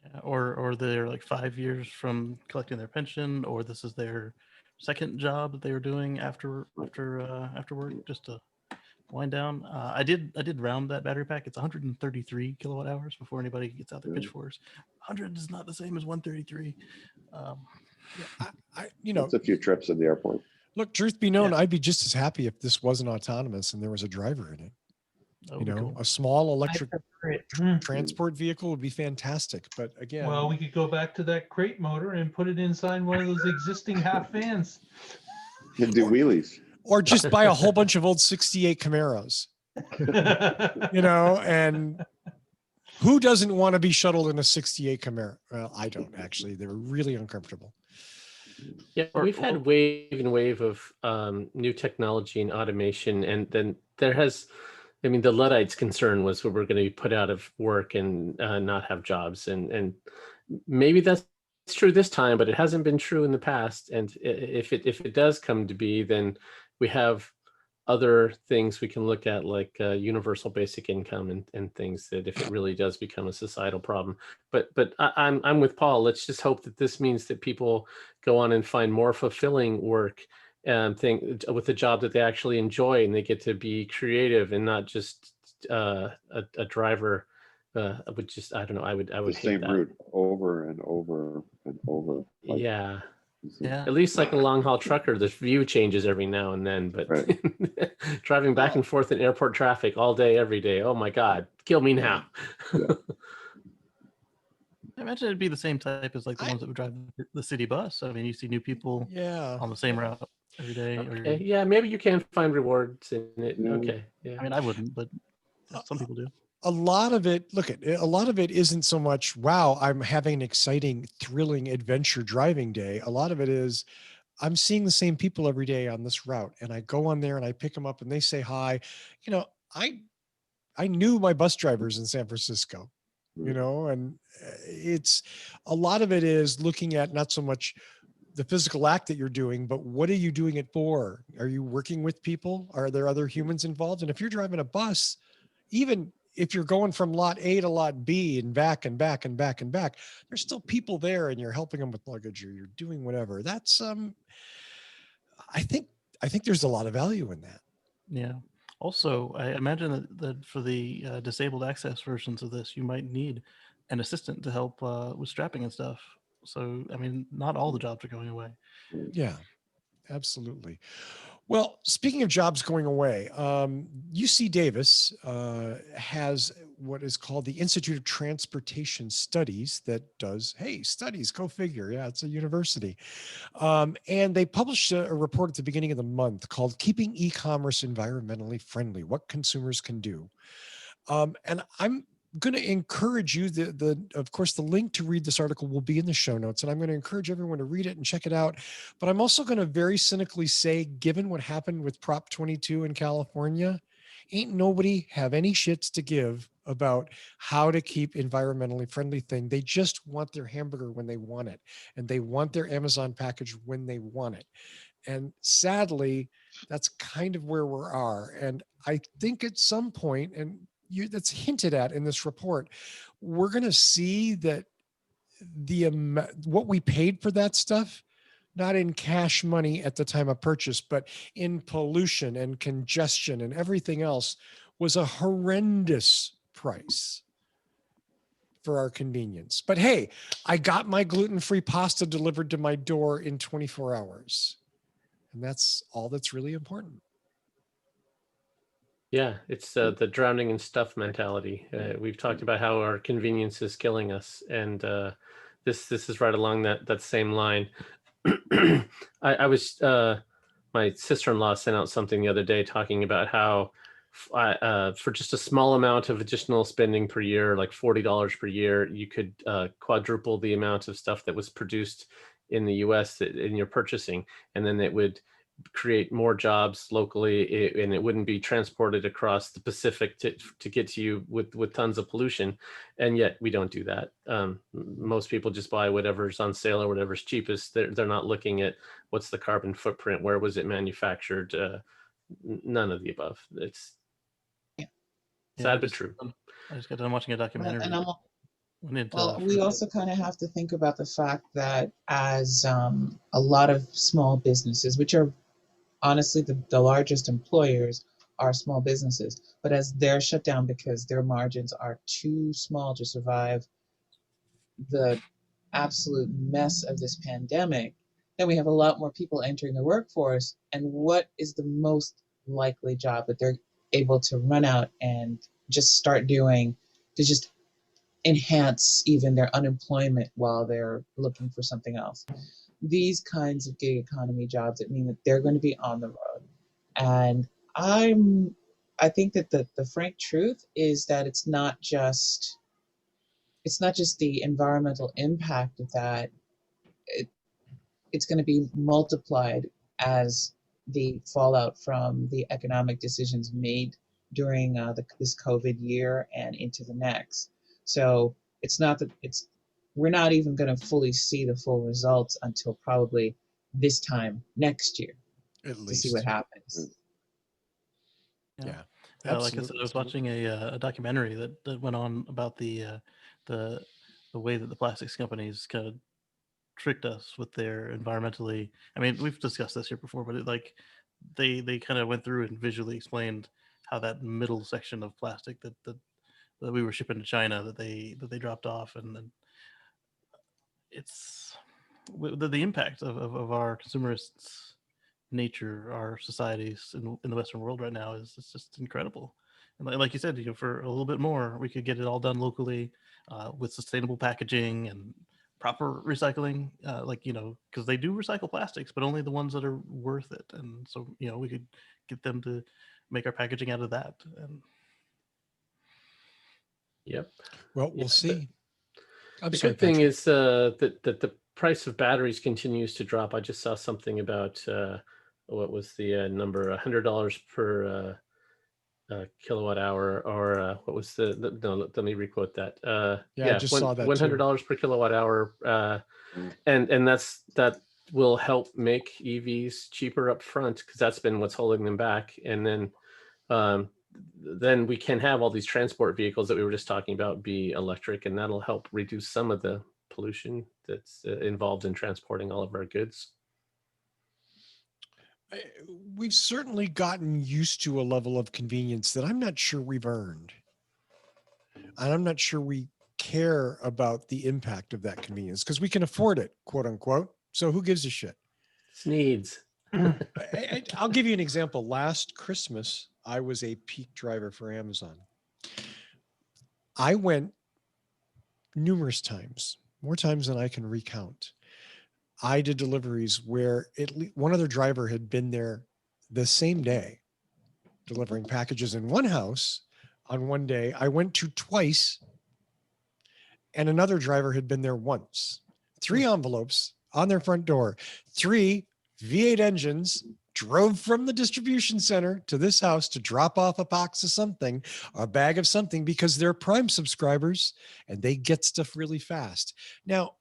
Yeah, or they're like 5 years from collecting their pension, or this is their second job that they were doing after work, just to wind down. I did round that battery pack. It's 133 kilowatt hours before anybody gets out their pitchforks. 100 is not the same as 133. It's a few trips in the airport. Look, truth be known, Yeah. I'd be just as happy if this wasn't autonomous and there was a driver in it. That You would be know, cool. a small electric I prefer it. transport vehicle would be fantastic. But again, Well, we could go back to that crate motor and put it inside one of those existing half vans. And do wheelies. or just buy a whole bunch of old 68 Camaros, you know, and who doesn't want to be shuttled in a 68 Camaro? Well, I don't actually. They're really uncomfortable. Yeah, we've had wave and wave of new technology and automation, and then there has, I mean, the Luddites' concern was we're going to be put out of work and not have jobs, and maybe that's true this time, but it hasn't been true in the past. And if it does come to be, then we have other things we can look at, like universal basic income and things that if it really does become a societal problem. But I'm with Paul. Let's just hope that this means that people go on and find more fulfilling work and with a job that they actually enjoy, and they get to be creative and not just a driver. Would just, I don't know. I would The hate same that. route over and over and over. Like, Yeah. Yeah. At least like a long haul trucker, the view changes every now and then, but Right. driving back and forth in airport traffic all day, every day. Oh my God, kill me now. I imagine it'd be the same type as like the ones that would drive the city bus. I mean, you see new people Yeah. on the same route every day. Okay, yeah, maybe you can find rewards in it. Yeah. Okay, yeah. I mean, I wouldn't, but some people do. A lot of it, a lot of it isn't so much, wow, I'm having an exciting, thrilling adventure driving day. A lot of it is, I'm seeing the same people every day on this route, and I go on there and I pick them up and they say hi. You know, I knew my bus drivers in San Francisco, you know, and it's a lot of it is looking at not so much the physical act that you're doing, but what are you doing it for? Are you working with people? Are there other humans involved? And if you're driving a bus, even if you're going from lot A to lot B and back and back and back and back, there's still people there and you're helping them with luggage or you're doing whatever. That's, I think there's a lot of value in that. Yeah. Also, I imagine that for the disabled access versions of this, you might need an assistant to help with strapping and stuff. So, I mean, not all the jobs are going away. Yeah, absolutely. Well, speaking of jobs going away, UC Davis has what is called the Institute of Transportation Studies that does, hey, studies, go figure. Yeah, it's a university. And they published a report at the beginning of the month called Keeping E-commerce Environmentally Friendly, What Consumers Can Do. And I'm going to encourage you, of course, the link to read this article will be in the show notes, and I'm going to encourage everyone to read it and check it out. But I'm also going to very cynically say, given what happened with Prop 22 in California, ain't nobody have any shits to give about how to keep environmentally friendly thing. They just want their hamburger when they want it, and they want their Amazon package when they want it. And sadly, that's kind of where we are. And I think at some point, and that's hinted at in this report, we're going to see that what we paid for that stuff, not in cash money at the time of purchase, but in pollution and congestion and everything else, was a horrendous price for our convenience. But hey, I got my gluten-free pasta delivered to my door in 24 hours. And that's all that's really important. Yeah, it's the drowning in stuff mentality. We've talked about how our convenience is killing us, and this is right along that same line. I was my sister-in-law sent out something the other day talking about how for just a small amount of additional spending per year, like $40 per year, you could quadruple the amount of stuff that was produced in the US in your purchasing, and then it would create more jobs locally, and it wouldn't be transported across the Pacific to get to you with tons of pollution. And yet we don't do that. Most people just buy whatever's on sale or whatever's cheapest. They're not looking at what's the carbon footprint, where was it manufactured, none of the above. It's sad but true. I just got done watching a documentary. Well, we also kind of have to think about the fact that as a lot of small businesses, which are honestly the largest employers, are small businesses, but as they're shut down because their margins are too small to survive the absolute mess of this pandemic, then we have a lot more people entering the workforce. And what is the most likely job that they're able to run out and just start doing to just enhance even their unemployment while they're looking for something else? These kinds of gig economy jobs that mean that they're going to be on the road. And I think that the frank truth is that it's not just the environmental impact of that. It's going to be multiplied as the fallout from the economic decisions made during this COVID year and into the next. So it's not that we're not even going to fully see the full results until probably this time next year At to least. see what happens. Yeah. Like I said, I was watching a documentary that went on about the way that the plastics companies kind of tricked us with their environmentally. I mean, we've discussed this here before, but they kind of went through and visually explained how that middle section of plastic that we were shipping to China that they dropped off, and then it's the impact of our consumerist nature, our societies in the Western world right now is just incredible. And like you said, for a little bit more, we could get it all done locally with sustainable packaging and proper recycling, because they do recycle plastics, but only the ones that are worth it. And so, we could get them to make our packaging out of that. And Yep. Well, we'll see. The good thing is that the price of batteries continues to drop. I just saw something about what was the number, $100 per kilowatt hour, or what was no, let me requote that. I just saw that $100 per kilowatt hour, and that will help make EVs cheaper up front, because that's been what's holding them back. And then we can have all these transport vehicles that we were just talking about be electric, and that'll help reduce some of the pollution that's involved in transporting all of our goods. We've certainly gotten used to a level of convenience that I'm not sure we've earned. And I'm not sure we care about the impact of that convenience because we can afford it, quote unquote. So who gives a shit? It's needs. I'll give you an example. Last Christmas, I was a peak driver for Amazon. I went numerous times, more times than I can recount. I did deliveries where one other driver had been there the same day, delivering packages in one house on one day. I went to twice, and another driver had been there once. 3 envelopes on their front door, 3 V8 engines drove from the distribution center to this house to drop off a box of something, a bag of something, because they're Prime subscribers and they get stuff really fast. Now,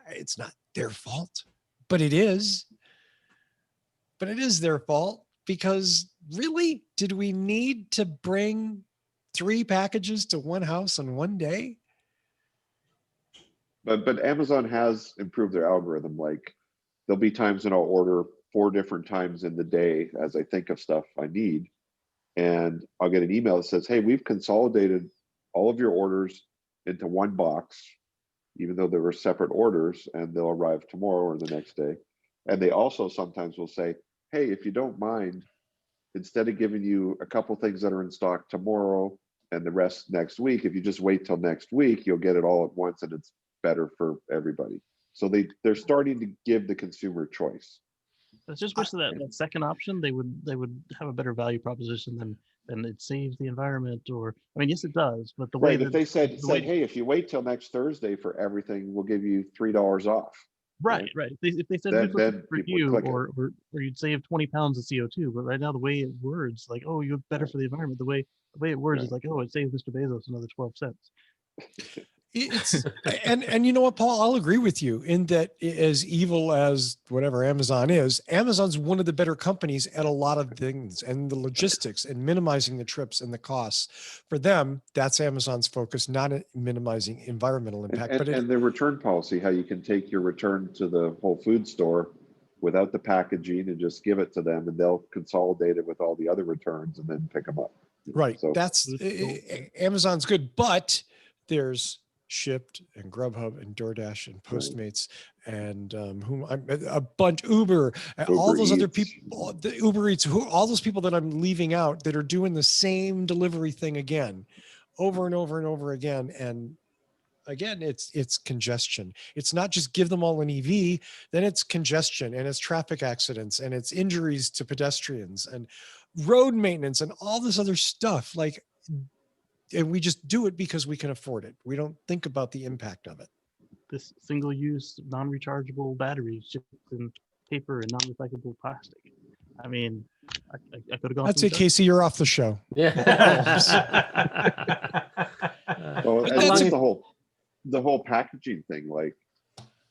it's not their fault, but it is. but it is their fault because really, did we need to bring 3 packages to one house on one day? But Amazon has improved their algorithm. Like there'll be times when I'll order 4 different times in the day as I think of stuff I need. And I'll get an email that says, hey, we've consolidated all of your orders into one box, even though there were separate orders, and they'll arrive tomorrow or the next day. And they also sometimes will say, hey, if you don't mind, instead of giving you a couple things that are in stock tomorrow and the rest next week, if you just wait till next week, you'll get it all at once and it's better for everybody. So they're starting to give the consumer choice. I just wish that second option they would have a better value proposition than it saves the environment, or I mean, yes, it does, but the way Right, that if they said, the way, hey, if you wait till next Thursday for everything, we'll give you $3 off. right. If they said Then- we put this then for people would you, click it. or you'd save 20 pounds of CO2, but right now the way it words, like, oh, you're better for the environment. The way it words Right. is like, oh, it saves Mr. Bezos another 12 cents. It's and you know what, Paul, I'll agree with you in that as evil as whatever Amazon is, Amazon's one of the better companies at a lot of things, and the logistics and minimizing the trips and the costs. For them, that's Amazon's focus, not at minimizing environmental impact. And the return policy, how you can take your return to the Whole Food store without the packaging and just give it to them, and they'll consolidate it with all the other returns and then pick them up. right, So that's Amazon's good, but there's Shipped and Grubhub and DoorDash and Postmates and a bunch Uber, all those other Eats. people, the Uber Eats, all those people that I'm leaving out that are doing the same delivery thing again, over and over and over again. And again, it's congestion. It's not just give them all an EV, then it's congestion and it's traffic accidents and it's injuries to pedestrians and road maintenance and all this other stuff. Like, and we just do it because we can afford it. We don't think about the impact of it. This single-use, non-rechargeable batteries shipped in paper and non-recyclable plastic. I mean, I could have gone. I'd say, Kacey, you're off the show. Yeah. Well, But and that's that's the whole packaging thing. Like,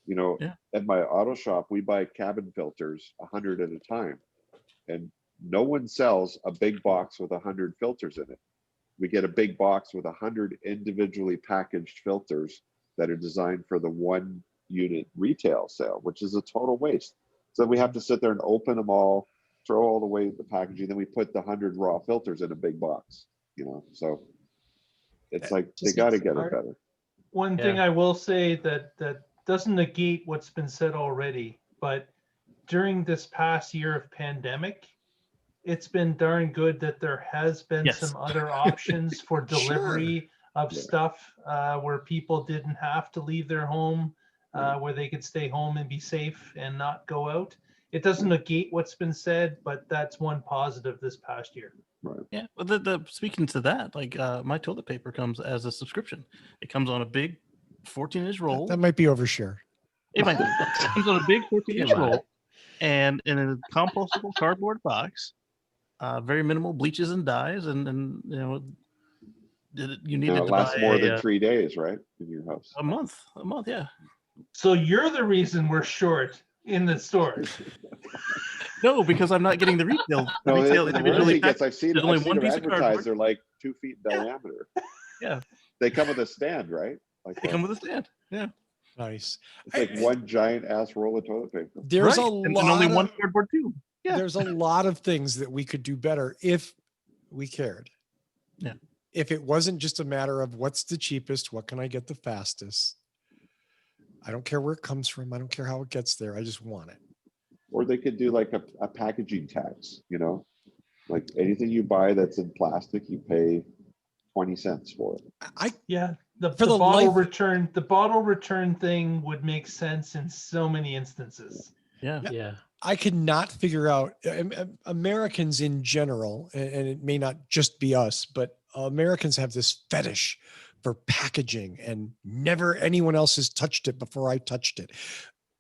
you know, Yeah. at my auto shop, we buy cabin filters 100 at a time, and no one sells a big box with 100 filters in it. We get a big box with 100 individually packaged filters that are designed for the 1 unit retail sale, which is a total waste. So we have to sit there and open them all, throw all the way the packaging, then we put the 100 raw filters in a big box, you know. So it's like they Just got to makes it get it hard. better. One thing I will say that doesn't negate what's been said already, but during this past year of pandemic, it's been darn good that there has been Yes. some other options for delivery of Yeah. stuff where people didn't have to leave their home, where they could stay home and be safe and not go out. It doesn't negate what's been said, but that's one positive this past year. Yeah, well, the speaking to that, like my toilet paper comes as a subscription. It comes on a big 14-inch roll. That might be overshare. It might be. It comes on a big 14-inch Come on. roll, and in a compostable cardboard box. Very minimal bleaches and dyes, and you know, you needed Now, it to lasts buy more than 3 days, right, in your house? a month, yeah. So you're the reason we're short in the stores. No, because I'm not getting the retail. The No, retail the individually Rivian gets, packed. I've seen There's only one them piece of advertised. cardboard. They're like 2 feet in Yeah. diameter. Yeah. They come with a stand, right? Like They come with a stand. Yeah. Nice. it's like one giant ass roll of toilet paper. There's Right. a And lot only one of, cardboard tube. Yeah. there's a lot of things that we could do better if we cared. Yeah. If it wasn't just a matter of what's the cheapest, what can I get the fastest? I don't care where it comes from. I don't care how it gets there. I just want it. Or they could do like a packaging tax, you know, like anything you buy that's in plastic, you pay 20 cents for it. Yeah, the For the bottle return thing would make sense in so many instances. Yeah. Yeah. I could not figure out Americans in general, and it may not just be us, but Americans have this fetish for packaging, and never anyone else has touched it before I touched it.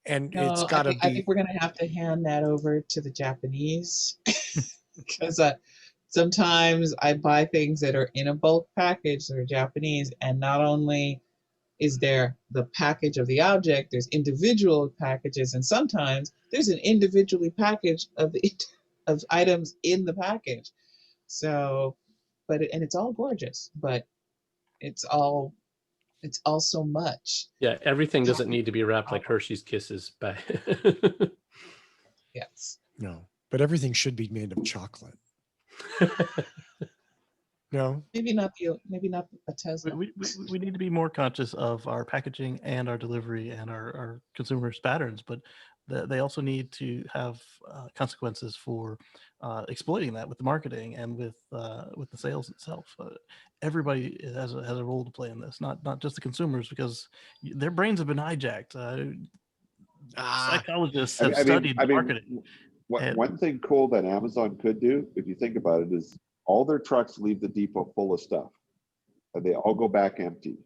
And No, it's got to I be. think we're going to have to hand that over to the Japanese because sometimes I buy things that are in a bulk package that are Japanese, and not only is there the package of the object, there's individual packages, and sometimes there's an individually package of the of items in the package. So, and it's all gorgeous, but it's all so much. Yeah, everything doesn't need to be wrapped like Hershey's Kisses. But Yes. No, but everything should be made of chocolate. No, Maybe not a Tesla. We need to be more conscious of our packaging and our delivery and our consumers' patterns, but they also need to have consequences for exploiting that with the marketing and with the sales itself. Everybody has a role to play in this, not just the consumers, because their brains have been hijacked. Psychologists have studied marketing. One thing cool that Amazon could do, if you think about it, is all their trucks leave the depot full of stuff, and they all go back empty.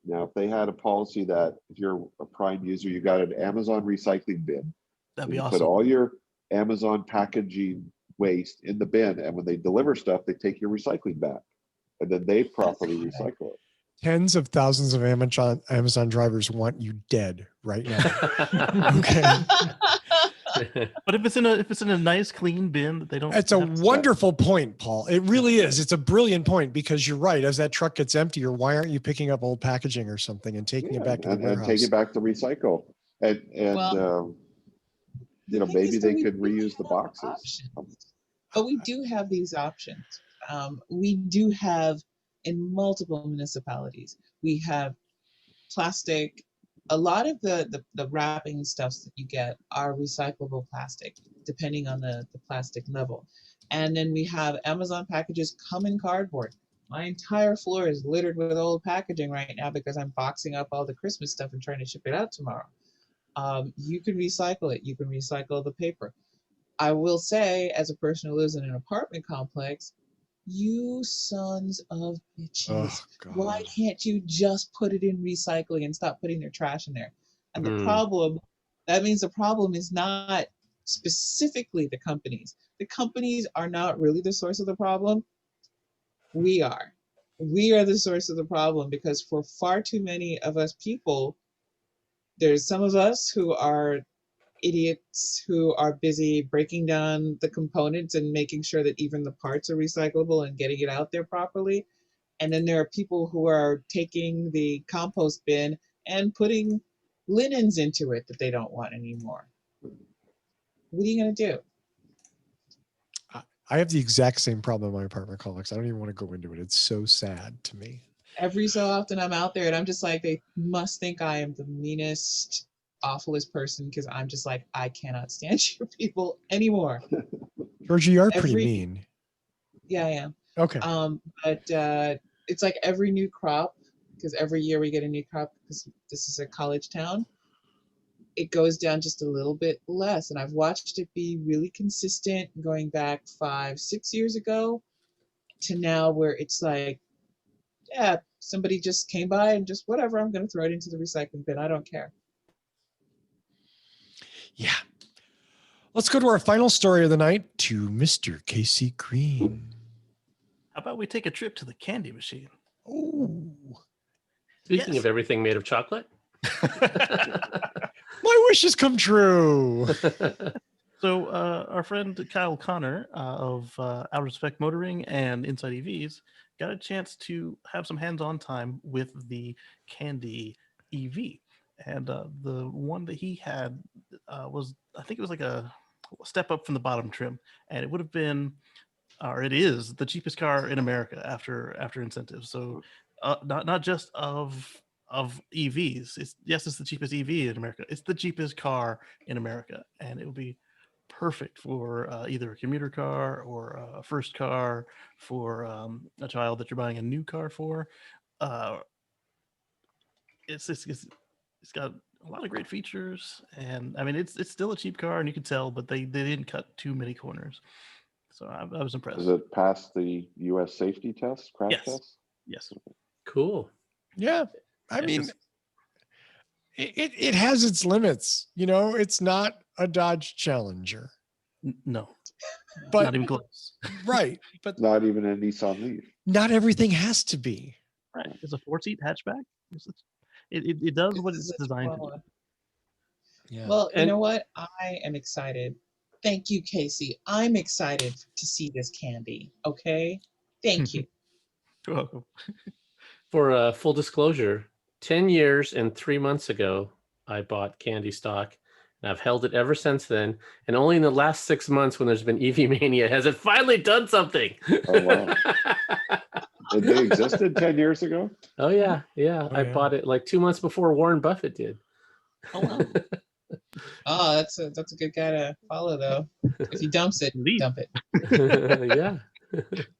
Now, if they had a policy that if you're a Prime user, you got an Amazon recycling bin, That'd be you awesome. put all your Amazon packaging waste in the bin, and when they deliver stuff, they take your recycling back, and then they properly recycle it. tens of thousands of Amazon drivers want you dead right now. Okay. But if it's in a nice clean bin that they don't. It's a wonderful point, Paul. It really is. It's a brilliant point, because you're right. As that truck gets emptier, why aren't you picking up old packaging or something and taking it back to the warehouse? And take it back to recycle. And maybe they could reuse the boxes. But we do have these options. We do have, in multiple municipalities, we have plastic. A lot of the wrapping stuffs that you get are recyclable plastic, depending on the plastic level. And then we have Amazon packages come in cardboard. My entire floor is littered with old packaging right now because I'm boxing up all the Christmas stuff and trying to ship it out tomorrow. You can recycle it. You can recycle the paper. I will say, as a person who lives in an apartment complex, you sons of bitches. Why can't you just put it in recycling and stop putting their trash in there? And the problem is not specifically the companies. The companies are not really the source of the problem. We are. We are the source of the problem, because for far too many of us people, there's some of us who are idiots who are busy breaking down the components and making sure that even the parts are recyclable and getting it out there properly. And then there are people who are taking the compost bin and putting linens into it that they don't want anymore. What are you going to do? I have the exact same problem in my apartment complex. I don't even want to go into it. It's so sad to me. Every so often I'm out there and I'm just like, they must think I am the meanest, awfulest person, because I'm just like, I cannot stand you people anymore. Georgie, you are pretty mean. Yeah, I am. Okay. But it's like every new crop, because every year we get a new crop, because this is a college town, it goes down just a little bit less. And I've watched it be really consistent going back 5-6 years ago to now, where it's like, yeah, somebody just came by and just whatever, I'm going to throw it into the recycling bin. I don't care. Yeah. Let's go to our final story of the night, to Mr. Kacey Green. How about we take a trip to the candy machine? Oh. Speaking of everything made of chocolate. My wish has come true. So our friend Kyle Connor of Outer Spec Motoring and Inside EVs got a chance to have some hands-on time with the Kandi EV. And the one that he had was, I think it was like a step up from the bottom trim. And it would have been, or it is, the cheapest car in America after incentives. So not just of EVs. It's the cheapest EV in America. It's the cheapest car in America. And it will be perfect for either a commuter car or a first car for a child that you're buying a new car for. It's got a lot of great features, and I mean it's still a cheap car, and you can tell, but they didn't cut too many corners, so I was impressed. Does it pass the U.S. safety test, crash test? Yes. Cool. Yeah, I mean, it has its limits. You know, it's not a Dodge Challenger. No, but not even close. Right, but not even a Nissan Leaf. Not everything has to be. Right, it's a 4-seat hatchback. it does what This it's is a designed to do. Chihuahua. Yeah. Well, you And- know what? I am excited. Thank you, Casey. I'm excited to see this candy. Okay. Thank you. You're welcome. For full disclosure, 10 years and 3 months ago, I bought candy stock, and I've held it ever since then. And only in the last 6 months, when there's been EV mania, has it finally done something. Oh, wow. They existed 10 years ago? Oh yeah. I yeah. bought it like 2 months before Warren Buffett did. Oh wow. Oh, that's a good guy to follow though. If he dumps it, Indeed. dump it. Yeah.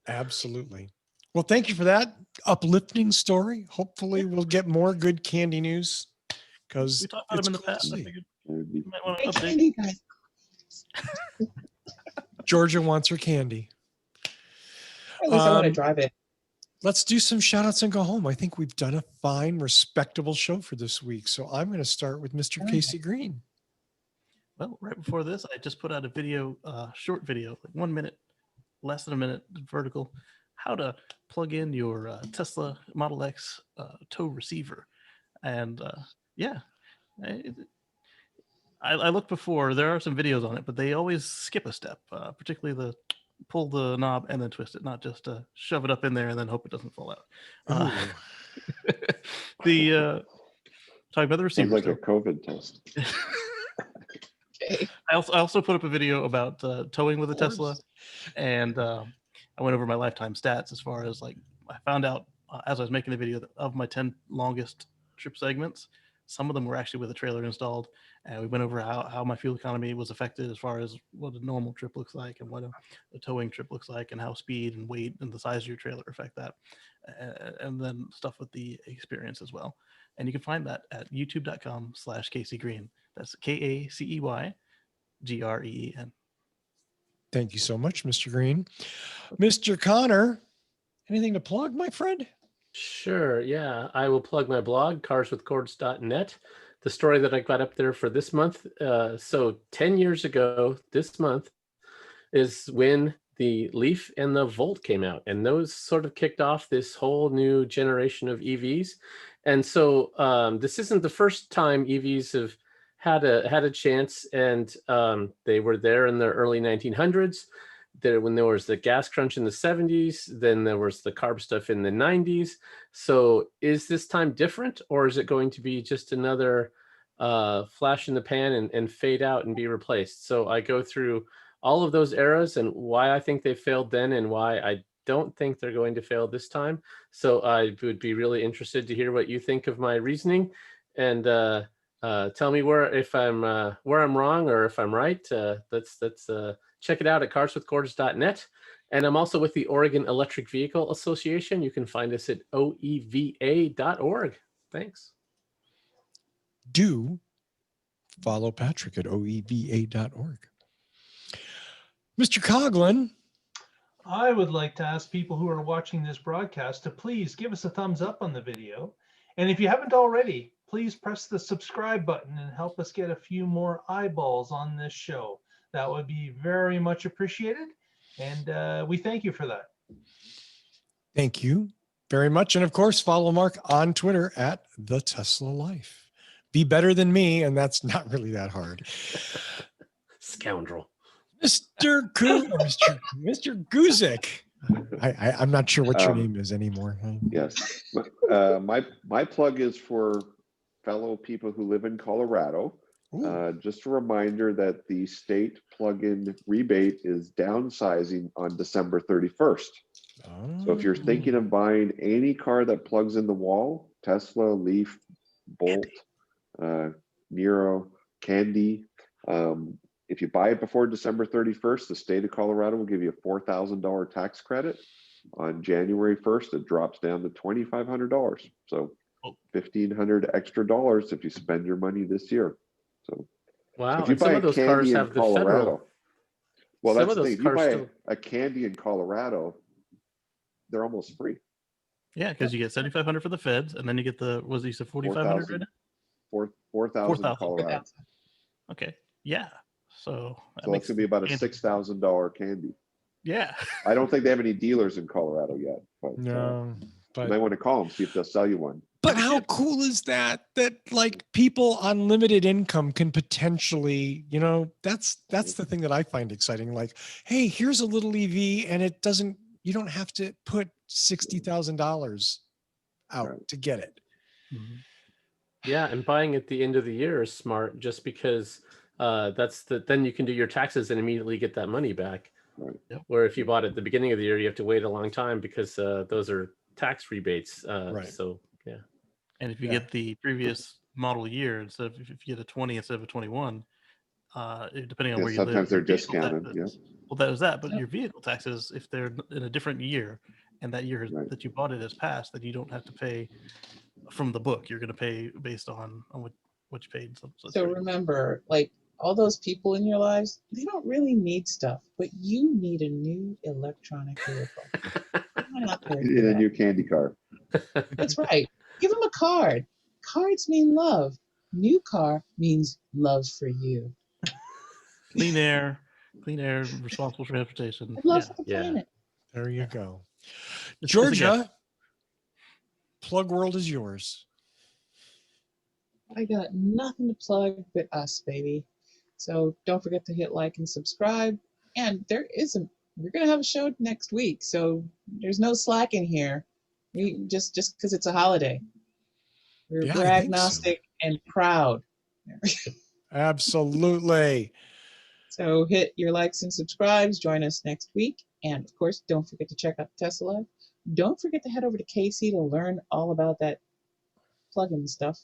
Absolutely. Well, thank you for that uplifting story. Hopefully, we'll get more good candy news because We talked about it's him in the cool to past. I see. figured It'd you be- might want Hey, to update. candy guys. Georgia wants her candy. Or at least I want to Um, drive it. Let's do some shout outs and go home. I think we've done a fine, respectable show for this week. So I'm going to start with Mr. Okay. Casey Green. Well, right before this, I just put out a video, short video, like 1 minute, less than a minute, vertical, how to plug in your Tesla Model X tow receiver. And yeah, I looked before. There are some videos on it, but they always skip a step, particularly the pull the knob and then twist it, not just shove it up in there and then hope it doesn't fall out. Ooh. Talking about the Sounds receiver. like a COVID test. Okay. I also put up a video about towing with a Of course. Tesla, and I went over my lifetime stats as far as like I found out as I was making the video that of my 10 longest trip segments, some of them were actually with a trailer installed, and we went over how my fuel economy was affected as far as what a normal trip looks like and what a towing trip looks like and how speed and weight and the size of your trailer affect that, and then stuff with the experience as well. And you can find that at youtube.com/Kacey Green. That's KACEYGREEN. Thank you so much, Mr. Green. Mr. Connor, anything to plug, my friend? Sure. Yeah. I will plug my blog, carswithcords.net. The story that I got up there for this month. So 10 years ago, this month, is when the Leaf and the Volt came out. And those sort of kicked off this whole new generation of EVs. And so this isn't the first time EVs have had a chance. And they were there in the early 1900s. When there was the gas crunch in the 70s, then there was the carb stuff in the 90s. So is this time different, or is it going to be just another flash in the pan and fade out and be replaced? So I go through all of those eras and why I think they failed then and why I don't think they're going to fail this time. So I would be really interested to hear what you think of my reasoning, and tell me where I'm wrong or if I'm right. Let's check it out at carswithcords.net. And I'm also with the Oregon Electric Vehicle Association. You can find us at oeva.org. Thanks. Do follow Patrick at oeva.org. Mr. Coughlin, I would like to ask people who are watching this broadcast to please give us a thumbs up on the video. And if you haven't already, please press the subscribe button and help us get a few more eyeballs on this show. That would be very much appreciated. And we thank you for that. thank you very much. And of course, follow Mark on Twitter at The Tesla Life. Be better than me, and that's not really that hard. Scoundrel. Mr. Guzik. I'm not sure what your name is anymore. Yes. My plug is for fellow people who live in Colorado. Just a reminder that the state plug-in rebate is downsizing on December 31st. So if you're thinking of buying any car that plugs in the wall, Tesla, Leaf, Bolt, Nero, Kandi, if you buy it before December 31st, the state of Colorado will give you a $4,000 tax credit. On January 1st, it drops down to $2,500. So $1,500 extra dollars if you spend your money this year. So Wow. if you And buy some a of those Kandi cars in have the Colorado, federal. well, Some that's of the those thing. If you cars buy still. a Kandi in Colorado, they're almost free. Yeah, because you get 7,500 for the feds, and then you get you said 4,500 right now? 4,000 in 4,000. Colorado. Okay. Yeah. So So it's gonna be about a $6,000 Kandi. Yeah. I don't think they have any dealers in Colorado yet, but No, you but might want to call them, see if they'll sell you one. But how cool is that? That like people on limited income can potentially, that's the thing that I find exciting. Like, hey, here's a little EV, and you don't have to put $60,000 out Right. to get it. Yeah, and buying at the end of the year is smart, just because then you can do your taxes and immediately get that money back. Right. Yep. Where if you bought at the beginning of the year, you have to wait a long time because those are tax rebates. Right. So yeah. And if you Yeah. get the previous model year, instead of if you get a 20 instead of a 21, depending on Yeah, where you sometimes live, they're your vehicle discounted. taxes- Yeah. Well, that was that. But Yep. your vehicle taxes, if they're in a different year, and that year Right. that you bought it has passed, then you don't have to pay from the book. You're going to pay based on what you paid. So it's So pretty- remember, like all those people in your lives, they don't really need stuff, but you need a new electronic vehicle. Come on out there and do In a that. new candy car. That's right. Give them a card. Cards mean love. New car means love for you. clean air, responsible transportation. And love Yeah. for the Yeah. planet. There you go. It's a Georgia, plug world is yours. I got nothing to plug but us, baby. So don't forget to hit like and subscribe. And we're gonna have a show next week, so there's no slack in here. We just because it's a holiday. We're, Yeah, we're I think so. agnostic and proud. Absolutely. So hit your likes and subscribes. Join us next week. And of course, don't forget to check out Tesla Live. Don't forget to head over to Kacey to learn all about that plug-in stuff.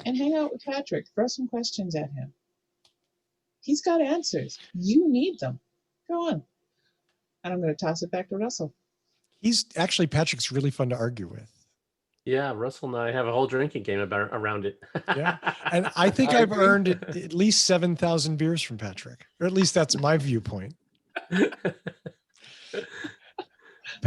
And hang out with Patrick. Throw some questions at him. He's got answers. You need them. Go on. And I'm going to toss it back to Russell. Patrick's really fun to argue with. Yeah, Russell and I have a whole drinking game around it. Yeah. And I think I I've agree. earned at least 7,000 beers from Patrick, or at least that's my viewpoint.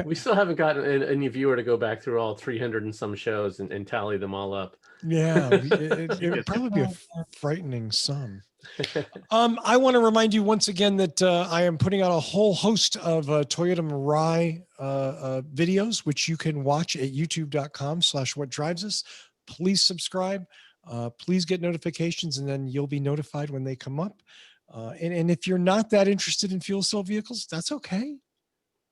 We still haven't gotten any viewer to go back through all 300 and some shows and tally them all up. Yeah. It would probably be a frightening sum. I want to remind you once again that I am putting out a whole host of Toyota Mirai videos, which you can watch at youtube.com/whatdrivesus. Please subscribe. Please get notifications, and then you'll be notified when they come up. And if you're not that interested in fuel cell vehicles, that's okay.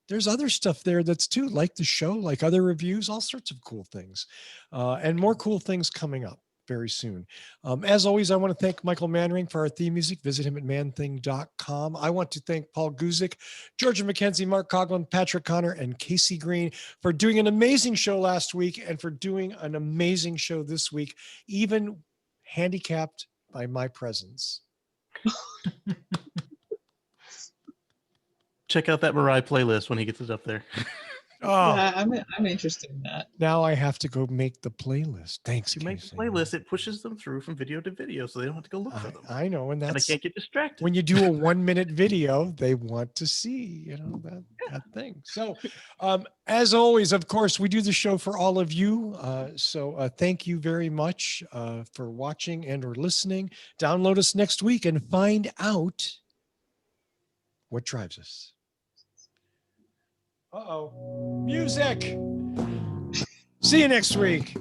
There's other stuff there that's too, like the show, like other reviews, all sorts of cool things, and more cool things coming up very soon. As always, I want to thank Michael Manring for our theme music. Visit him at manthing.com. I want to thank Paul Guzik, Georgia McKenzie, Mark Coughlin, Patrick Connor, and Kacey Green for doing an amazing show last week and for doing an amazing show this week, even handicapped by my presence. Check out that Mirai playlist when he gets it up there. Oh, Yeah, I'm interested in that. now I have to go make the playlist. Thanks, If you make the Kacey. playlist, it pushes them through from video to video, so they don't have to go look for them. I know, and And they that's can't get distracted. when you do a 1-minute video, they want to see, that thing. So, as always, of course, we do the show for all of you. So thank you very much for watching and or listening. Download us next week and find out what drives us. Uh-oh. Music. See you next week.